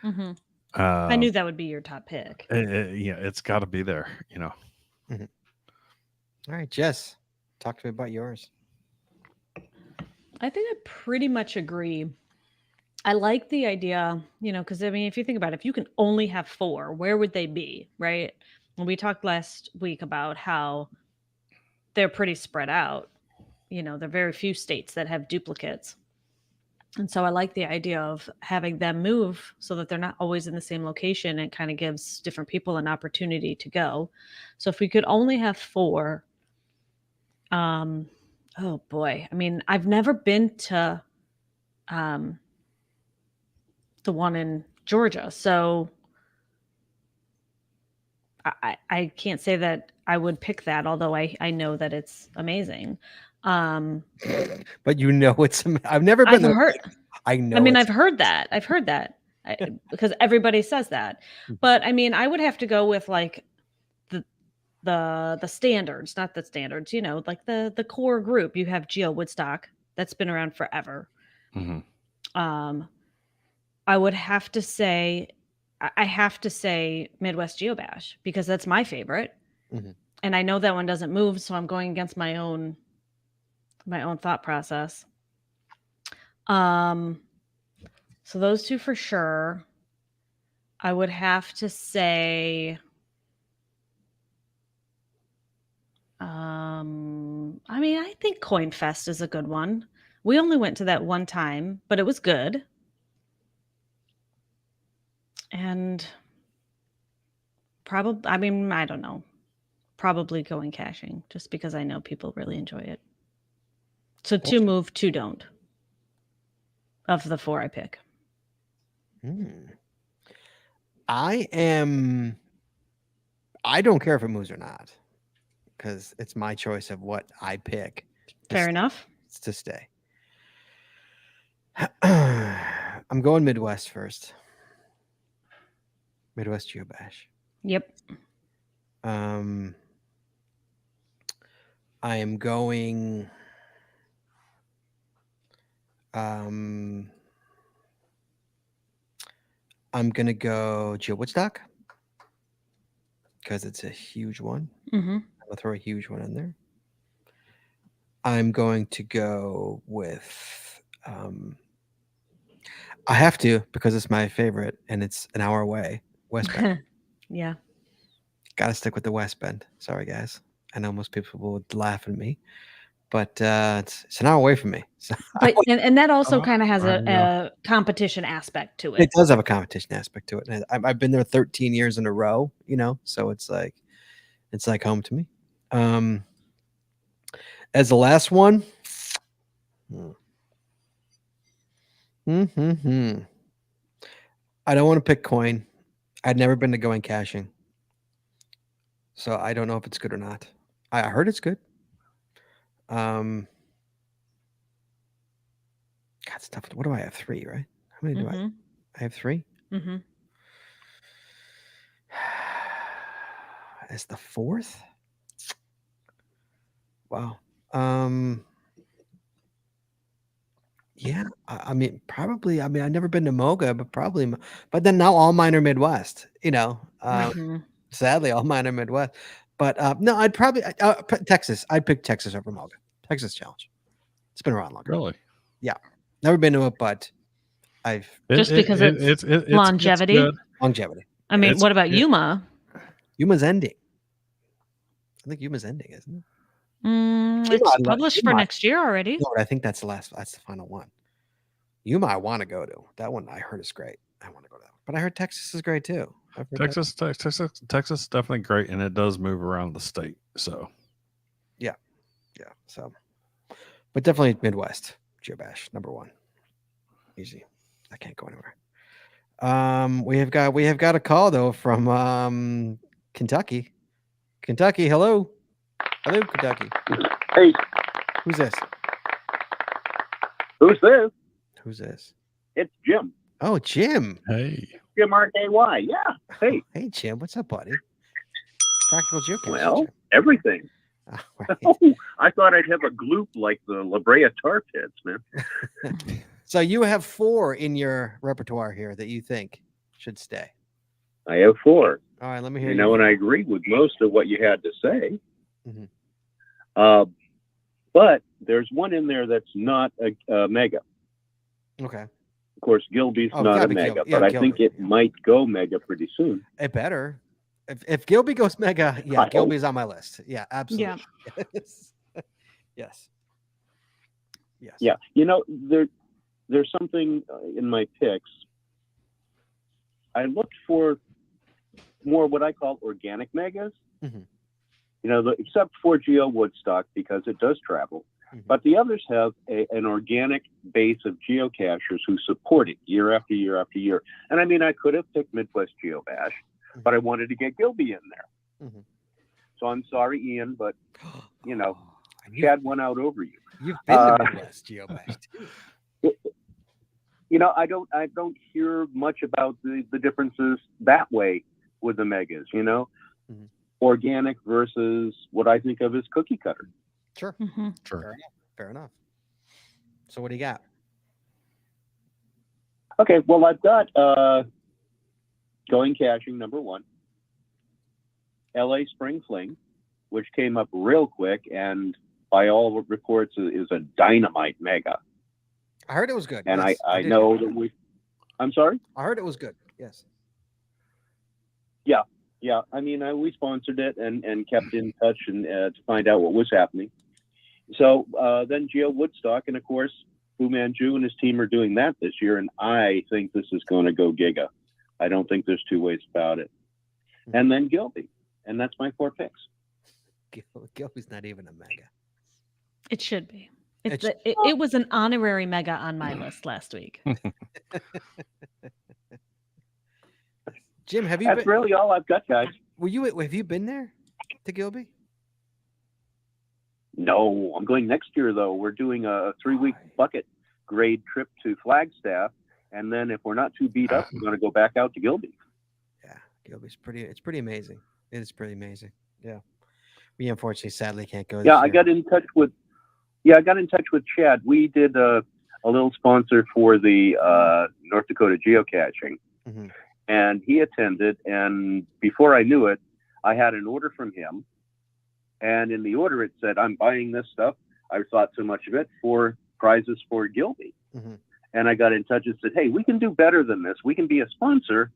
Mm-hmm. I knew that would be your top pick. It's got to be there, Mm-hmm. All right, Jess, talk to me about yours. I think I pretty much agree. I like the idea, because I mean, if you think about it, if you can only have 4, where would they be, right? When we talked last week about how they're pretty spread out, there are very few states that have duplicates. And so I like the idea of having them move so that they're not always in the same location, and kind of gives different people an opportunity to go. So if we could only have 4, oh boy. I mean, I've never been to the one in Georgia, so I can't say that I would pick that, although I know that it's amazing. But it's. I've never been there. I know. I mean, I've heard that. Because everybody says that. But I mean, I would have to go with like the standards, not the standards. Like the core group. You have Geo Woodstock, that's been around forever. Mm-hmm. I would have to say, Midwest Geobash, because that's my favorite. Mm-hmm. And I know that one doesn't move, so I'm going against my own thought process. So those two for sure. I would have to say, I mean, I think Coin Fest is a good one. We only went to that one time, but it was good. And probably, I mean, I don't know. Probably going caching, just because I know people really enjoy it. So 2 move, 2 don't. Of the 4 I pick. I don't care if it moves or not, because it's my choice of what I pick. Fair enough. To stay. I'm going Midwest first. Midwest Geobash. Yep. I am going. I'm gonna go Geo Woodstock because it's a huge one. Mm-hmm. I'll throw a huge one in there. I'm going to go with. I have to because it's my favorite and it's an hour away. West Bend. Yeah. Got to stick with the West Bend. Sorry, guys. I know most people would laugh at me, but it's an hour away from me. So But and that also kind of has a competition aspect to it. It does have a competition aspect to it. And I've been there 13 years in a row, so it's like home to me. As the last one, I don't want to pick coin. I'd never been to going caching, so I don't know if it's good or not. I heard it's good. God, it's tough. What do I have? 3, right? How many do I have? 3. Mm-hmm. As the 4th. Wow. Yeah, I mean, probably. I mean, I've never been to Moga, but probably. But then now all mine are Midwest. Sadly, all mine are Midwest. But no, I'd probably Texas. I'd pick Texas over Moga. Texas Challenge. It's been around longer. Really? Yeah, never been to it, but I've because it's longevity. It's longevity. I mean, what about Yuma? Yuma's ending. I think Yuma's ending, isn't it? It's published for next year already. No, but I think that's the last. That's the final one. Yuma, I want to go to that one. I heard is great. I want to go to that one. But I heard Texas is great too. Texas is definitely great, and it does move around the state. So, yeah. So, but definitely Midwest Geobash #1. Easy. I can't go anywhere. We have got a call though from Kentucky. Kentucky, hello. Hello, Kentucky. Hey. Who's this? Who's this? Who's this? It's Jim. Oh, Jim. Hey. Jim RKY. Yeah. Hey. Oh, hey, Jim. What's up, buddy? Practical Geocaching. Well, Jim. everything. Right. Oh, I thought I'd have a gloop like the La Brea Tar Pits, man. So you have 4 in your repertoire here that you think should stay. I have 4. All right, let me hear you. And I agree with most of what you had to say. Mm-hmm. But there's one in there that's not a mega. Okay. Of course, Gilby's not a mega, but I think it might go mega pretty soon. It better. If Gilby goes mega, yeah, Gilby's on my list. Yeah, absolutely. Yeah. Yes. Yeah. There's something in my picks. I looked for more what I call organic megas. Mm-hmm. Except for Geo Woodstock because it does travel. Mm-hmm. But the others have an organic base of geocachers who support it year after year after year. And I mean, I could have picked Midwest Geobash, but I wanted to get Gilby in there. Mm-hmm. So I'm sorry, Ian, but, Chad went out over you. You've been to Midwest Geobash, too. I don't hear much about the differences that way with the megas, Mm-hmm. Organic versus what I think of as cookie cutter. Sure. Mm-hmm. Sure. Fair enough. So what do you got? Okay. Well, I've got going caching #1, LA Spring Fling, which came up real quick and by all reports is a dynamite mega. I heard it was good. And yes, I know that I'm sorry? I heard it was good. Yes. Yeah. I mean, we sponsored it and kept in touch and to find out what was happening. So then Geo Woodstock, and of course, Fu Manchu and his team are doing that this year. And I think this is going to go giga. I don't think there's two ways about it. And then Gilby. And that's my 4 picks. Gilby's not even a mega. It should be. It was an honorary mega on my list last week. Jim, have you That's been? really all I've got, guys. Have you been there to Gilby? No, I'm going next year though. We're doing a 3-week bucket grade trip to Flagstaff, and then if we're not too beat up, we're going to go back out to Gilby. Yeah, Gilby's pretty. It's pretty amazing. It is pretty amazing. Yeah, we unfortunately, sadly, can't go. Yeah, I got in touch with Chad. We did a little sponsor for the North Dakota geocaching, and he attended. And before I knew it, I had an order from him. And in the order, it said, I'm buying this stuff. I thought so much of it for prizes for Gilby. And I got in touch and said, hey, we can do better than this. We can be a sponsor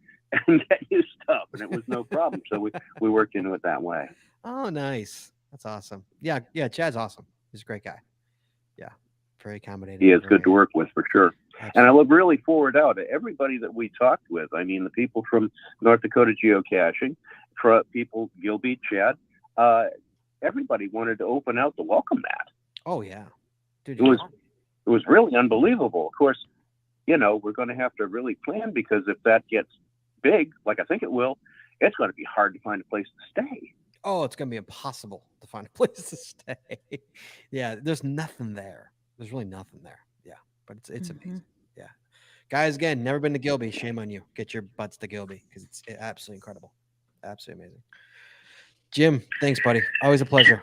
and get you stuff. And it was no problem. So we worked into it that way. Oh, nice. That's awesome. Yeah. Chad's awesome. He's a great guy. Yeah. Very accommodating. He is good to work with for sure. Absolutely. And I look really forward to everybody that we talked with. I mean, the people from North Dakota Geocaching, people, Gilby, Chad, everybody wanted to open out to welcome that. Oh yeah, dude, it was really unbelievable. Of course, we're going to have to really plan, because if that gets big, like I think it will, it's going to be hard to find a place to stay. Oh, it's going to be impossible to find a place to stay. Yeah, there's nothing there. There's really nothing there. Yeah, but it's amazing. Yeah, guys, again, never been to Gilby? Shame on you. Get your butts to Gilby, because it's absolutely incredible, absolutely amazing. Jim, thanks, buddy. Always a pleasure.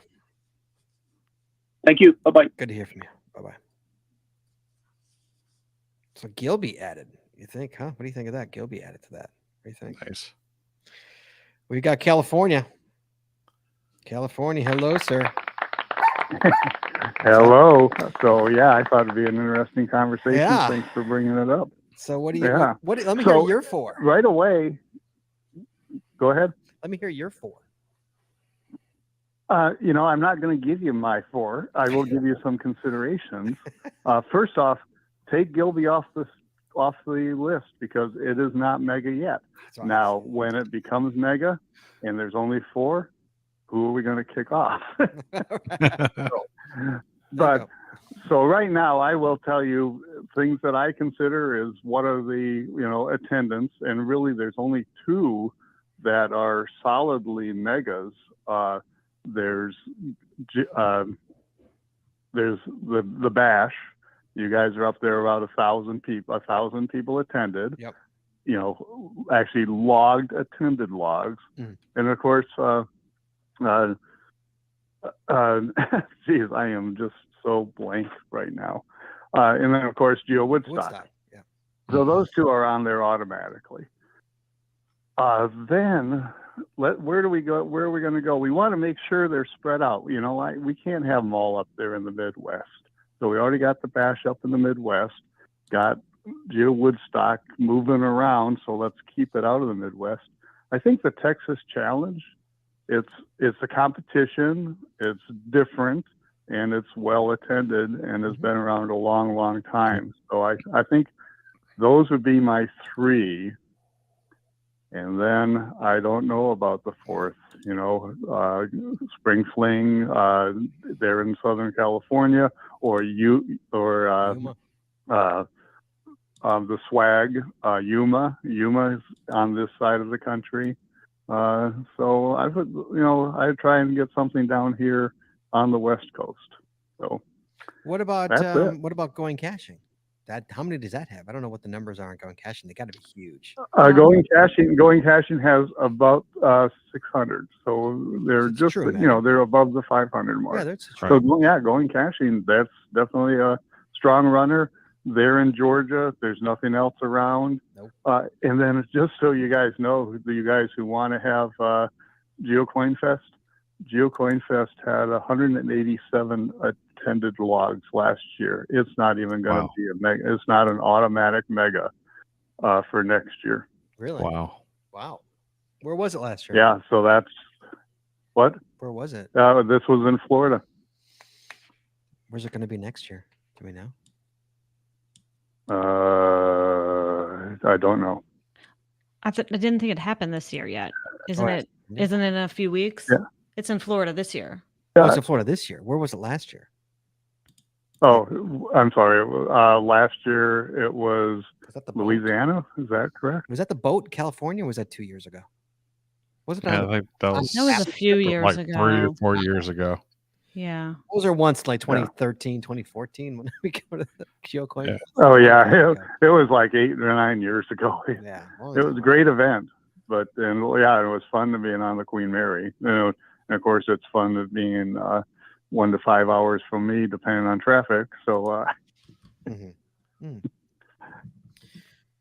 Thank you. Bye-bye. Good to hear from you. Bye-bye. So Gilby added. You think, huh? What do you think of that? Gilby added to that. What do you think? Nice. We got California. California, hello, sir. Hello. So, yeah, I thought it'd be an interesting conversation. Yeah. Thanks for bringing it up. So what do you, Yeah. what let me hear your 4. Right away. Go ahead. Let me hear your 4. I'm not going to give you my 4. I will give you some considerations. First off, take Gilby off the list, because it is not mega yet. Right. Now, when it becomes mega and there's only 4, who are we going to kick off? So right now, I will tell you things that I consider is what are the attendance, and really there's only 2 that are solidly megas. There's the bash. You guys are up there about 1,000 people. 1,000 people attended. Yep. Actually attended logs, and of course, geez, I am just so blank right now. And then of course, Geo Woodstock. Yeah. So those 2 are on there automatically. Then where do we go? Where are we going to go? We want to make sure they're spread out. We can't have them all up there in the Midwest. So we already got the bash up in the Midwest, got Geo Woodstock moving around. So let's keep it out of the Midwest. I think the Texas Challenge, it's a competition. It's different, and it's well attended, and has been around a long, long time. So I think those would be my 3. And then I don't know about the 4th, Spring Fling, there in Southern California, or the swag, Yuma. Yuma is on this side of the country. So I try and get something down here on the West Coast. So what about going caching? How many does that have? I don't know what the numbers are on going caching. They got to be huge. Going caching has about 600. So they're It's just true, man. they're above the 500 mark. Yeah, that's true. So going caching, that's definitely a strong runner. They're in Georgia. There's nothing else around. Nope. And then just so you guys know, you guys who want to have GeoCoin Fest, GeoCoin Fest had 187 attended logs last year. It's not even going to be a mega. It's not an automatic mega for next year. Really? Wow. Where was it last year? Yeah, so that's what? Where was it? This was in Florida. Where's it going to be next year? Do we know? I don't know. I didn't think it happened this year yet. Isn't it? Yeah. Isn't it in a few weeks? Yeah. It's in Florida this year. Oh, it's in Florida this year. Where was it last year? Oh, I'm sorry. Last year it was that the Louisiana. Is that correct? Was that the boat, California? Or was that 2 years ago? Wasn't Yeah, I think that was a few years like ago. 3 or 4 years ago. Yeah. Those are once like 2013, 2014 when we go to the GeoCoin. Yeah. Oh yeah, it was like 8 or 9 years ago. Yeah, it was a great event, but it was fun to being on the Queen Mary. And of course, it's fun to being 1 to 5 hours from me, depending on traffic. So,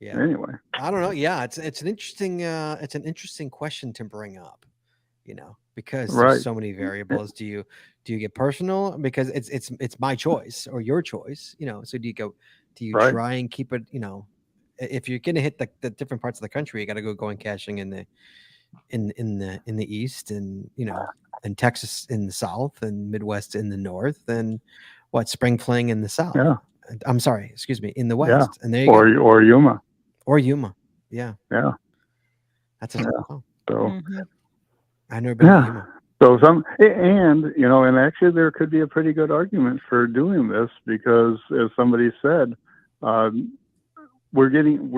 yeah. Anyway, I don't know. Yeah, it's an interesting question to bring up. Because there's so many variables. Do you get personal because it's my choice or your choice? So do you try and keep it? If you're gonna hit the different parts of the country, you got to go and caching in the east, and and Texas in the south, and Midwest in the north, and spring fling in the south. Yeah. I'm sorry, excuse me, in the west. Yeah. And there you go. Or Yuma. Or Yuma. Yeah. Yeah. That's a tough call. So I've never been to Yuma. So and actually there could be a pretty good argument for doing this because, as somebody said, we're getting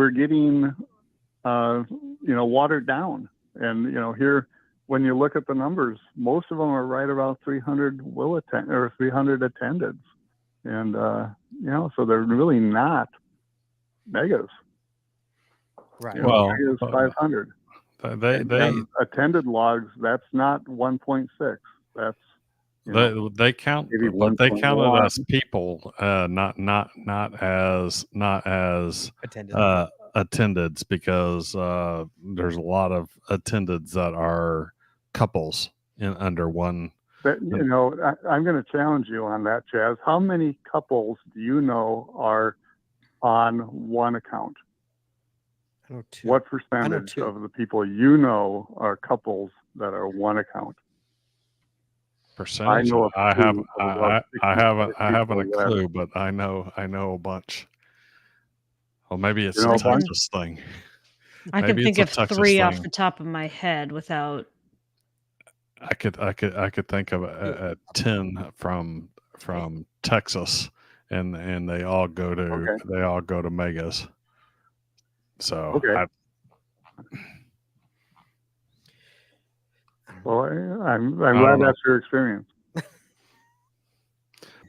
watered down, and here when you look at the numbers, most of them are right around 300 or 300 attendeds, and so they're really not megas. Right. Well, megas 500. They attended logs. That's not 1.6. That's they count, but they count it as people, not as attendeds, because there's a lot of attendeds that are couples in under one. I'm going to challenge you on that, Chaz. How many couples do you know are on one account? What percentage of the people you know are couples that are one account? Percentage? I haven't a clue, but I know a bunch. Well, maybe it's a Texas thing. I can think of 3 off the top of my head without. I could think of 10 from Texas, and they all go to megas. So I'm glad that's your experience.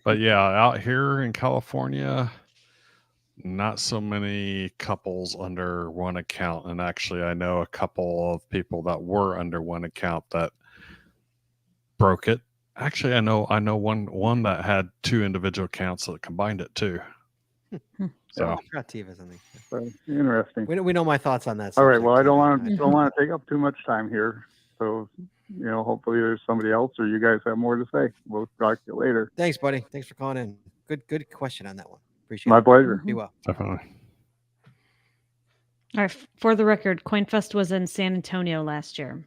But yeah, out here in California, not so many couples under one account. And actually, I know a couple of people that were under one account that broke it. Actually, I know one that had 2 individual accounts that combined it too. So interesting. We know my thoughts on that. All right. Well, I don't want to take up too much time here. So, hopefully there's somebody else or you guys have more to say. We'll talk to you later. Thanks, buddy. Thanks for calling in. Good question on that one. Appreciate it. My pleasure. Be well. Definitely. All right. For the record, CoinFest was in San Antonio last year.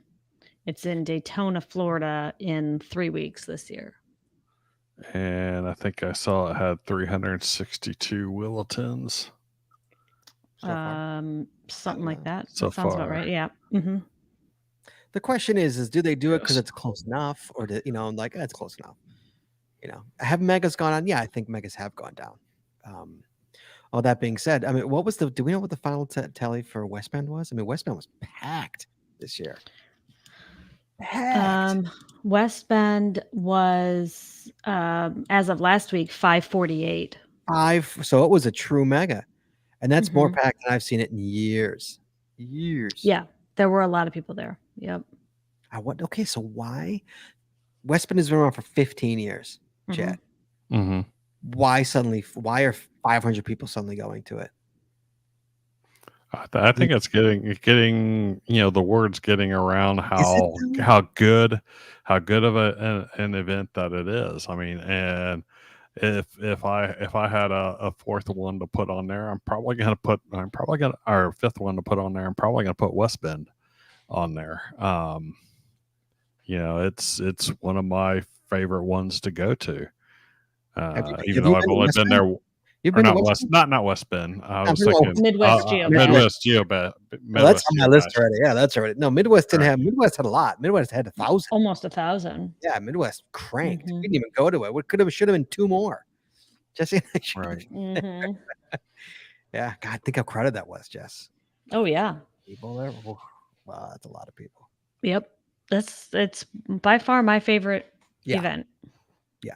It's in Daytona, Florida in 3 weeks this year. And I think I saw it had 362 Willetons. Something like that. So that sounds far. about right. Yeah. Mm-hmm. The question is do they do it because it's close enough, or it's close enough? Have megas gone on? Yeah, I think megas have gone down. All that being said, I mean, do we know what the final tally for West Bend was? I mean, West Bend was packed this year. West Bend was, as of last week, 548. So it was a true mega, and that's more packed than I've seen it in years. Yeah, there were a lot of people there. Yep. Okay, so why? West Bend has been around for 15 years, Chad. Mm-hmm. Why are 500 people suddenly going to it? I think it's getting the word's getting around how good of an event that it is. I mean, and if I had a fourth one to put on there, or fifth one to put on there, I'm probably gonna put West Bend on there. It's one of my favorite ones to go to. Even though I've only been there. You've been not to West, not West Bend. I was thinking Midwest Geobed. Midwest Geobed. Well, that's on my list already. Yeah, that's already. No, Midwest didn't have. Midwest had a lot. Midwest had 1,000. Almost 1,000. Yeah, Midwest cranked. We didn't even go to it. What should have been 2 more. Jesse, right? Yeah, God, think how crowded that was, Jess. Oh yeah, people there. Wow, that's a lot of people. Yep, it's by far my favorite event. Yeah,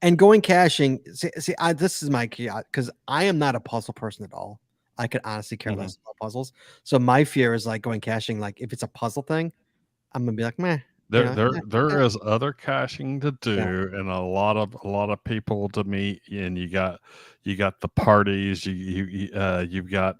and going caching. See, this is my key because I am not a puzzle person at all. I could honestly care less about puzzles. So my fear is like going caching. Like if it's a puzzle thing, I'm gonna be like, meh. There is other caching to do, and a lot of people to meet, and you got the parties. You've got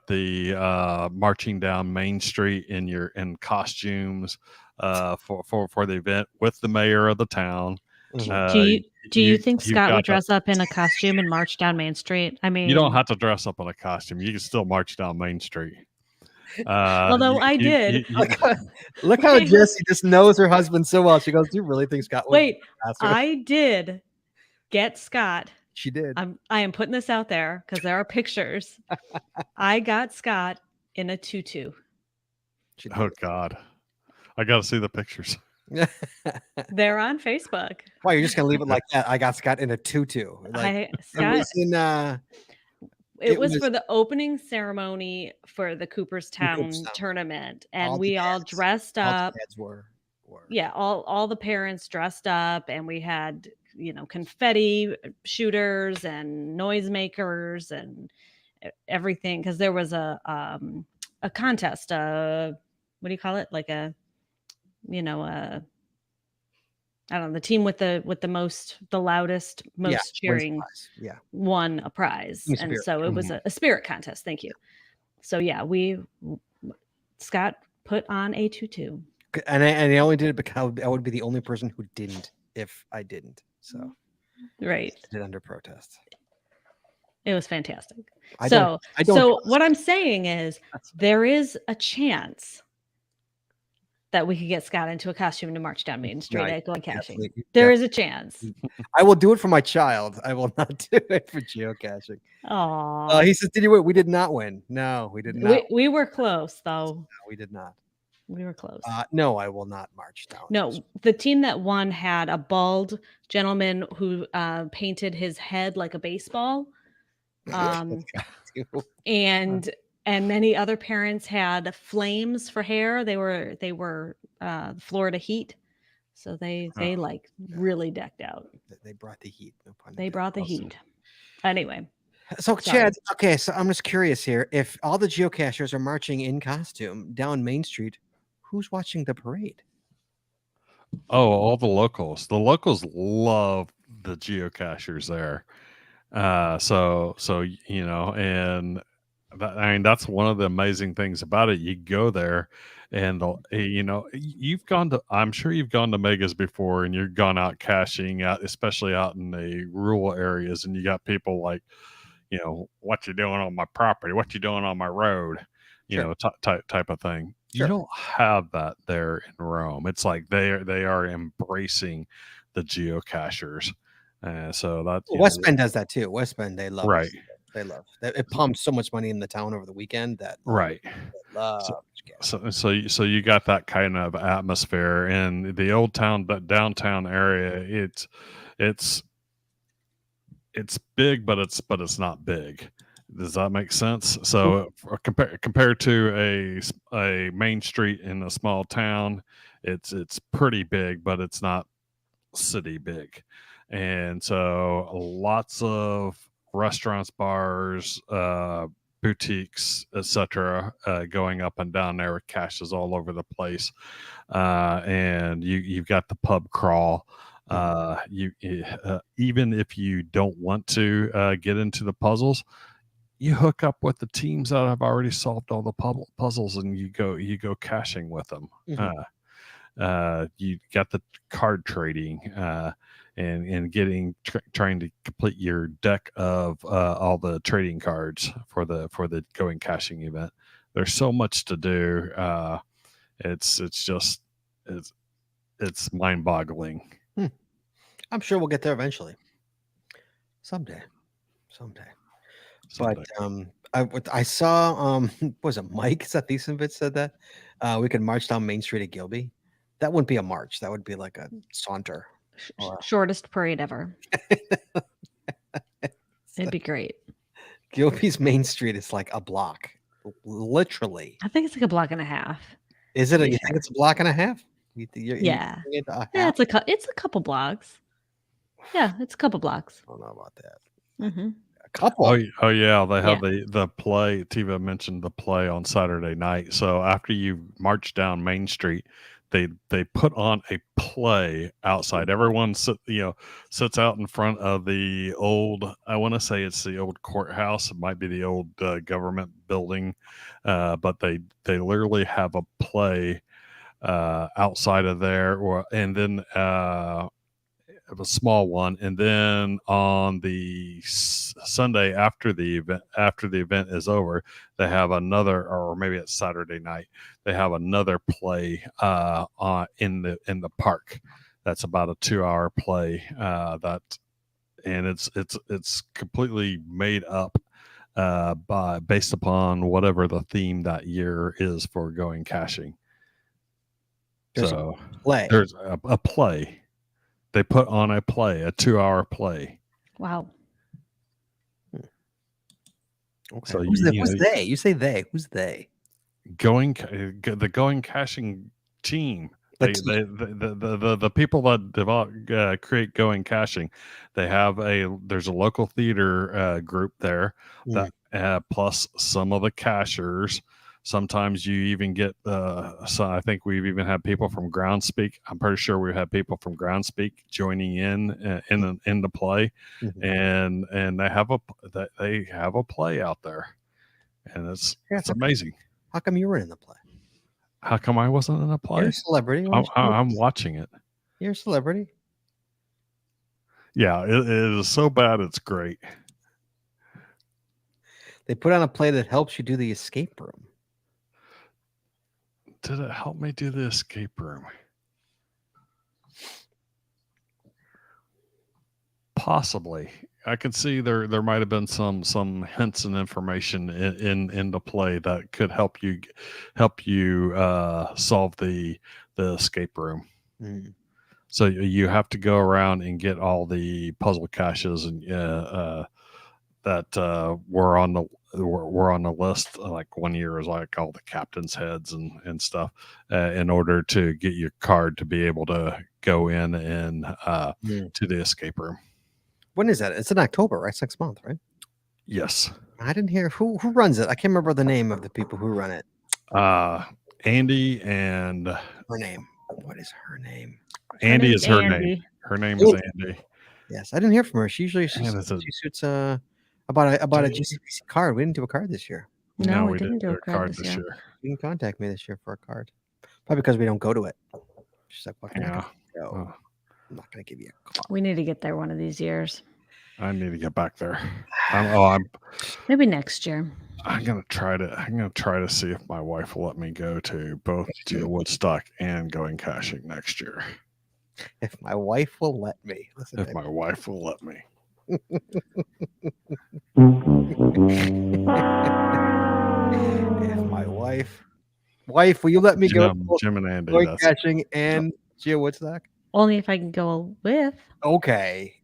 the marching down Main Street in costumes for the event with the mayor of the town. Do you think Scott would dress up in a costume and march down Main Street? I mean, you don't have to dress up in a costume. You can still march down Main Street. Although I did. Look how Jessie just knows her husband so well. She goes, "Do you really think Scott would?" Wait, I did get Scott. She did. I am putting this out there because there are pictures. I got Scott in a tutu. Oh God, I got to see the pictures. They're on Facebook. Why, you're just gonna leave it like that? I got Scott in a tutu. Like, it was for the opening ceremony for the Cooperstown tournament, and we all dressed up. Yeah, all the parents dressed up, and we had confetti shooters and noisemakers and everything because there was a contest. What do you call it? Like I don't know, the team with the loudest, most cheering won a prize. And so it was a spirit contest. Thank you. So yeah, Scott put on a tutu. And I only did it because I would be the only person who didn't if I didn't. So right. I did under protest. It was fantastic. So what I'm saying is there is a chance that we could get Scott into a costume to march down Main Street at going caching. There is a chance. I will do it for my child. I will not do it for geocaching. Oh, he says, "Did you win?" We did not win. No, we did not. We were close, though. No, we did not. We were close. No, I will not march down. No, the team that won had a bald gentleman who painted his head like a baseball. And many other parents had flames for hair. They were Florida heat, so they like really decked out. They brought the heat. No pun. They brought the heat. Anyway. So Chad, okay, so I'm just curious here. If all the geocachers are marching in costume down Main Street, who's watching the parade? Oh, all the locals. The locals love the geocachers there. So and that's one of the amazing things about it. You go there and I'm sure you've gone to megas before and you've gone out caching out, especially out in the rural areas, and you got people like, what you doing on my property? What you doing on my road? Type of thing. Sure. You don't have that there in Rome. It's like they are embracing the geocachers. So that West Bend does that too. West Bend, they love right. They love that. It pumped so much money in the town over the weekend that right. So you got that kind of atmosphere in the old town, that downtown area. It's big, but it's not big. Does that make sense? So compared to a main street in a small town, it's pretty big, but it's not city big. And so lots of restaurants, bars, boutiques, etc., going up and down there with caches all over the place. And you've got the pub crawl. Even if you don't want to get into the puzzles, you hook up with the teams that have already solved all the puzzles, and you go caching with them. You got the card trading, and trying to complete your deck of all the trading cards for the going caching event. There's so much to do. It's mind boggling. I'm sure we'll get there eventually. Someday. But I saw what was it, Mike Sathiesovic said that we could march down Main Street at Gilby. That wouldn't be a march. That would be like a saunter. Shortest parade ever. It'd be great. Gilby's Main Street is like a block, literally. I think it's like a block and a half. Is it? You think it's a block and a half? Yeah, it's a couple blocks. Yeah, it's a couple blocks. I don't know about that. Mm-hmm. A couple. Oh yeah, they have the play. Tiva mentioned the play on Saturday night. So after you march down Main Street, they put on a play outside. Everyone sits out in front of the old, I want to say it's the old courthouse. It might be the old government building, but they literally have a play outside of there, and then a small one, and then on the Sunday after the event is over, they have another, or maybe it's Saturday night, they have another play in the park. That's about a 2-hour play and it's completely made up based upon whatever the theme that year is for going caching. There's a play. They put on a 2-hour play. Wow. Okay. So who's they? You say they. Who's they? The going caching team. The people that develop create going caching. There's a local theater group there that plus some of the cachers. Sometimes you even get so I think we've even had people from Groundspeak. I'm pretty sure we've had people from Groundspeak joining in the play, and they have a play out there, and it's amazing. How come you were in the play? How come I wasn't in the play? You're a celebrity. I'm watching it. You're a celebrity. Yeah, it is so bad it's great. They put on a play that helps you do the escape room. Did it help me do the escape room? Possibly. I can see there might have been some hints and information in the play that could help you solve the escape room. So you have to go around and get all the puzzle caches and that were on the list. Like one year was like all the captain's heads and stuff in order to get your card to be able to go in and to the escape room. When is that? It's in October, right? It's next month, right? Yes. I didn't hear who runs it. I can't remember the name of the people who run it. Andy and her name. What is her name? Andy is her name. Her name is Andy. Yes, I didn't hear from her. She usually she shoots about a GCPC card. We didn't do a card this year. No, we didn't do a card this year. You can contact me this year for a card. Probably because we don't go to it. She's like, what can I go? I'm not going to give you a call. We need to get there one of these years. I need to get back there. Maybe next year. I'm gonna try to see if my wife will let me go to both Woodstock and going caching next year. If my wife will let me. If my wife will let me. If my wife, will you let me go? Jim and Andy. Going caching and Geo Woodstock. Only if I can go with. Okay.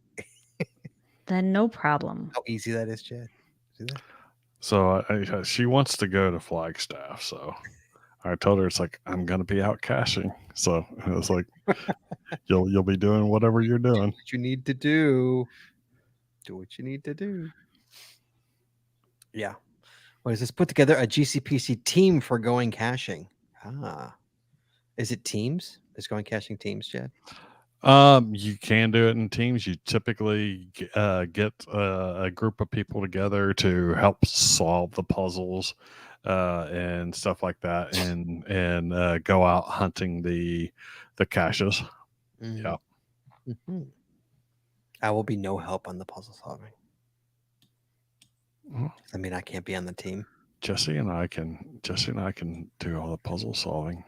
Then no problem. How easy that is, Chad. See that? So she wants to go to Flagstaff. So I told her, it's like, I'm going to be out caching. So it was like, you'll be doing whatever you're doing. Do what you need to do. Do what you need to do. Yeah. What is this? Put together a GCPC team for going caching. Is it teams? Is going caching teams, Chad? You can do it in teams. You typically get a group of people together to help solve the puzzles and stuff like that, and go out hunting the caches. Yeah. Mm-hmm. I will be no help on the puzzle solving. I mean, I can't be on the team. Jesse and I can do all the puzzle solving.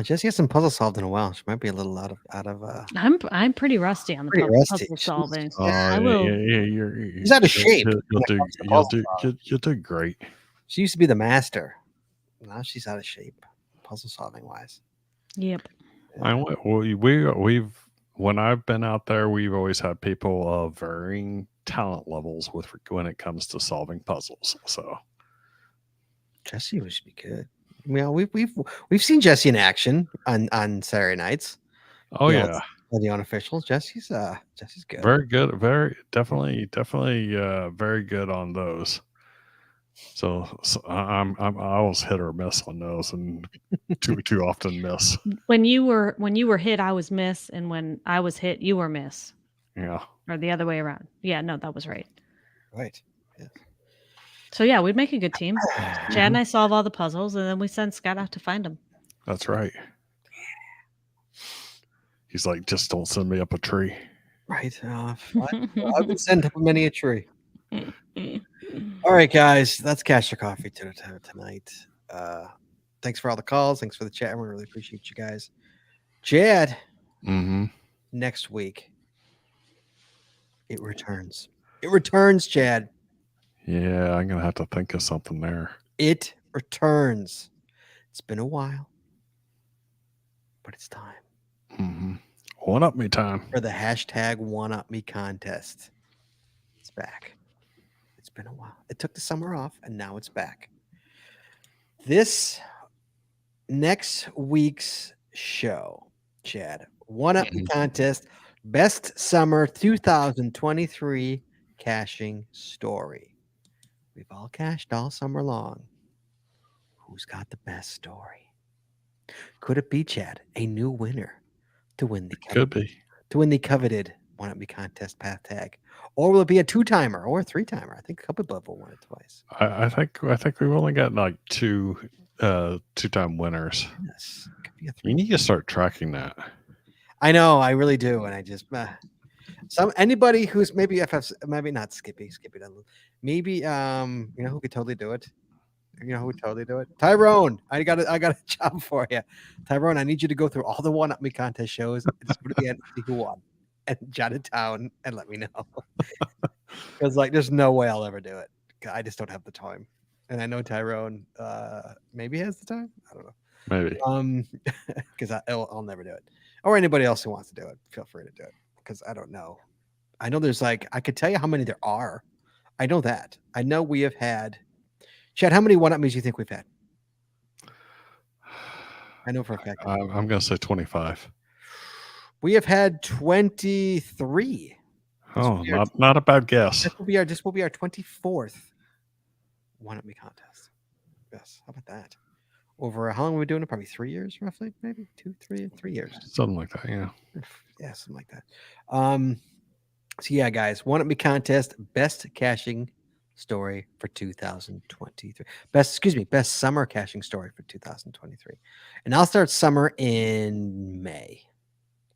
Jesse hasn't puzzle solved in a while. She might be a little out of. I'm pretty rusty on the puzzle solving. I will. She's out of shape. You'll do great. She used to be the master. Now she's out of shape, puzzle solving wise. Yep. We've when I've been out there, we've always had people of varying talent levels when it comes to solving puzzles. So Jesse should be good. You know, we've seen Jesse in action on Saturday nights. Oh yeah, the unofficials. Jesse's good. Very good. Definitely very good on those. So I always hit or miss on those, and too often miss. When you were hit, I was miss, and when I was hit, you were miss. Yeah. Or the other way around. Yeah, no, that was right. Right. Yeah. So yeah, we'd make a good team. Chad and I solve all the puzzles, and then we send Scott out to find them. That's right. He's like, just don't send me up a tree. Right. I've been sent up many a tree. All right, guys, that's Cash Your Coffee tonight. Thanks for all the calls. Thanks for the chat. We really appreciate you guys. Chad, next week, it returns. It returns, Chad. Yeah, I'm going to have to think of something there. It returns. It's been a while, but it's time. One Up Me time. For the hashtag One Up Me contest. It's back. It's been a while. It took the summer off, and now it's back. This next week's show, Chad, One Up Me contest, best summer 2023 caching story. We've all cached all summer long. Who's got the best story? Could it be, Chad, a new winner to win the coveted One Up Me contest path tag? Or will it be a 2-timer or a 3-timer? I think a couple people won it twice. I think we've only got like two 2-time winners. Yes. It could be a 3. You need to start tracking that. I know, I really do, and I just anybody who's maybe maybe not Skippy doesn't. Maybe you know who could totally do it. You know who would totally do it? Tyrone. I got a job for you, Tyrone. I need you to go through all the One Up Me contest shows and just put the end see who won and jot it down and let me know. Because like, there's no way I'll ever do it. I just don't have the time, and I know Tyrone maybe has the time. I don't know. Maybe. Because I'll never do it, or anybody else who wants to do it. Feel free to do it. Because I don't know. I know there's I could tell you how many there are. I know that. I know we have had. Chad, how many One Up Me's do you think we've had? I know for a fact. I'm going to say 25. We have had 23. Oh, not a bad guess. This will be our 24th One Up Me contest. Yes. How about that? Over how long are we doing it? Probably 3 years, roughly, maybe 3 years. Something like that, yeah. Yeah, something like that. So yeah, guys, One Up Me contest, best caching story for 2023. Best summer caching story for 2023. And I'll start summer in May.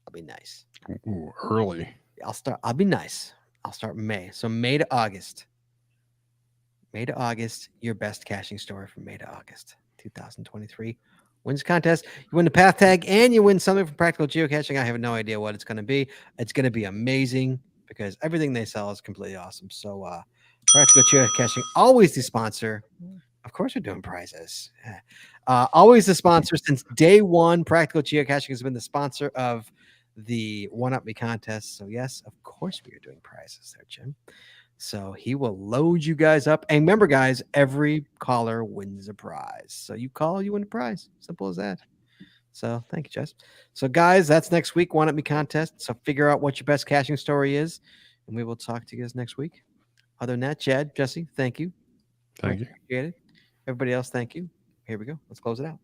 I'll be nice. Ooh, early. I'll be nice. I'll start May. So May to August. Your best caching story from May to August 2023. Wins contest. You win the path tag and you win something from Practical Geocaching. I have no idea what it's going to be. It's going to be amazing because everything they sell is completely awesome. So Practical Geocaching, always the sponsor. Of course, we're doing prizes. Always the sponsor since day one. Practical Geocaching has been the sponsor of the One Up Me contest. So yes, of course we are doing prizes there, Jim. So he will load you guys up. And remember, guys, every caller wins a prize. So you call, you win a prize. Simple as that. So thank you, Jess. So guys, that's next week, One Up Me contest. So figure out what your best caching story is. And we will talk to you guys next week. Other than that, Chad, Jesse, thank you. Thank you. Appreciate it. Everybody else, thank you. Here we go. Let's close it out.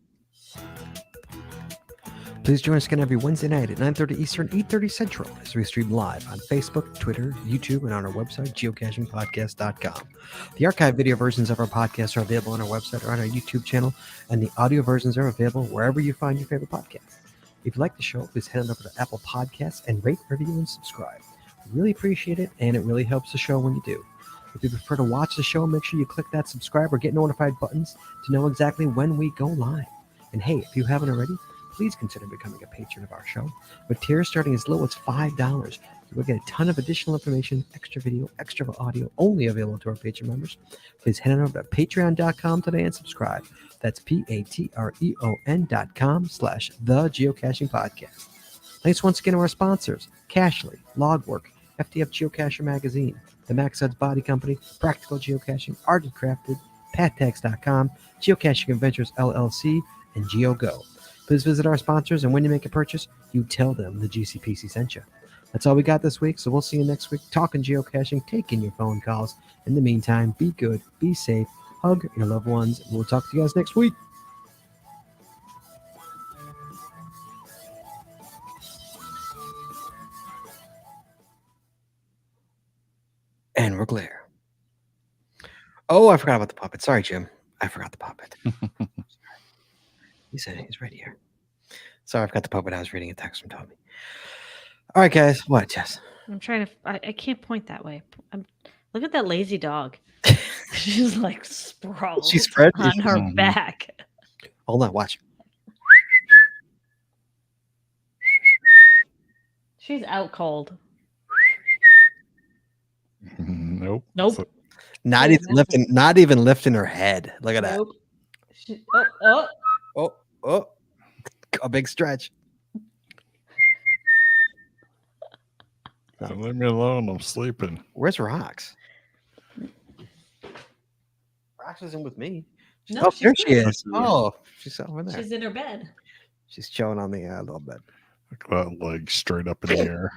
Please join us again every Wednesday night at 9:30 Eastern, 8:30 Central as we stream live on Facebook, Twitter, YouTube, and on our website, geocachingpodcast.com. The archive video versions of our podcasts are available on our website or on our YouTube channel, and the audio versions are available wherever you find your favorite podcasts. If you like the show, please head on over to Apple Podcasts and rate, review, and subscribe. We really appreciate it, and it really helps the show when you do. If you prefer to watch the show, make sure you click that subscribe or get notified buttons to know exactly when we go live. And hey, if you haven't already, please consider becoming a patron of our show. With tiers starting as low as $5, you will get a ton of additional information, extra video, extra audio, only available to our patron members. Please head on over to patreon.com today and subscribe. That's patreon.com/thegeocaching-podcast. Thanks once again to our sponsors, Cashly, Logwork, FTF Geocacher Magazine, the Max Odds Body Company, Practical Geocaching, Art and Crafted, PatTags.com, Geocaching Adventures LLC, and GeoGo. Please visit our sponsors, and when you make a purchase, you tell them the GCPC sent you. That's all we got this week, so we'll see you next week talking geocaching, taking your phone calls. In the meantime, be good, be safe, hug your loved ones, and we'll talk to you guys next week. And we're clear. Oh, I forgot about the puppet. Sorry, Jim. I forgot the puppet. He said he's right here. Sorry, I forgot the puppet. I was reading a text from Tommy. All right, guys. What, Jess? I'm trying to. I can't point that way. Look at that lazy dog. She's like sprawled She's spread on her back. Hold on, watch. She's out cold. Nope. Nope. Not even lifting her head. Look at Nope. that. Oh, a big stretch. Leave me alone. I'm sleeping. Where's Rox? Rox isn't with me. No, there she good. is. Oh, she's over there. She's in her bed. She's chilling on the little bed. Look at that leg straight up in the air.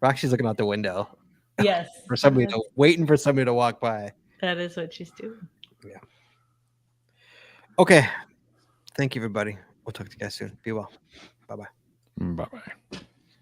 Roxy's looking out the window. Yes. Waiting for somebody to walk by. That is what she's doing. Yeah. Okay. Thank you, everybody. We'll talk to you guys soon. Be well. Bye-bye. Bye-bye.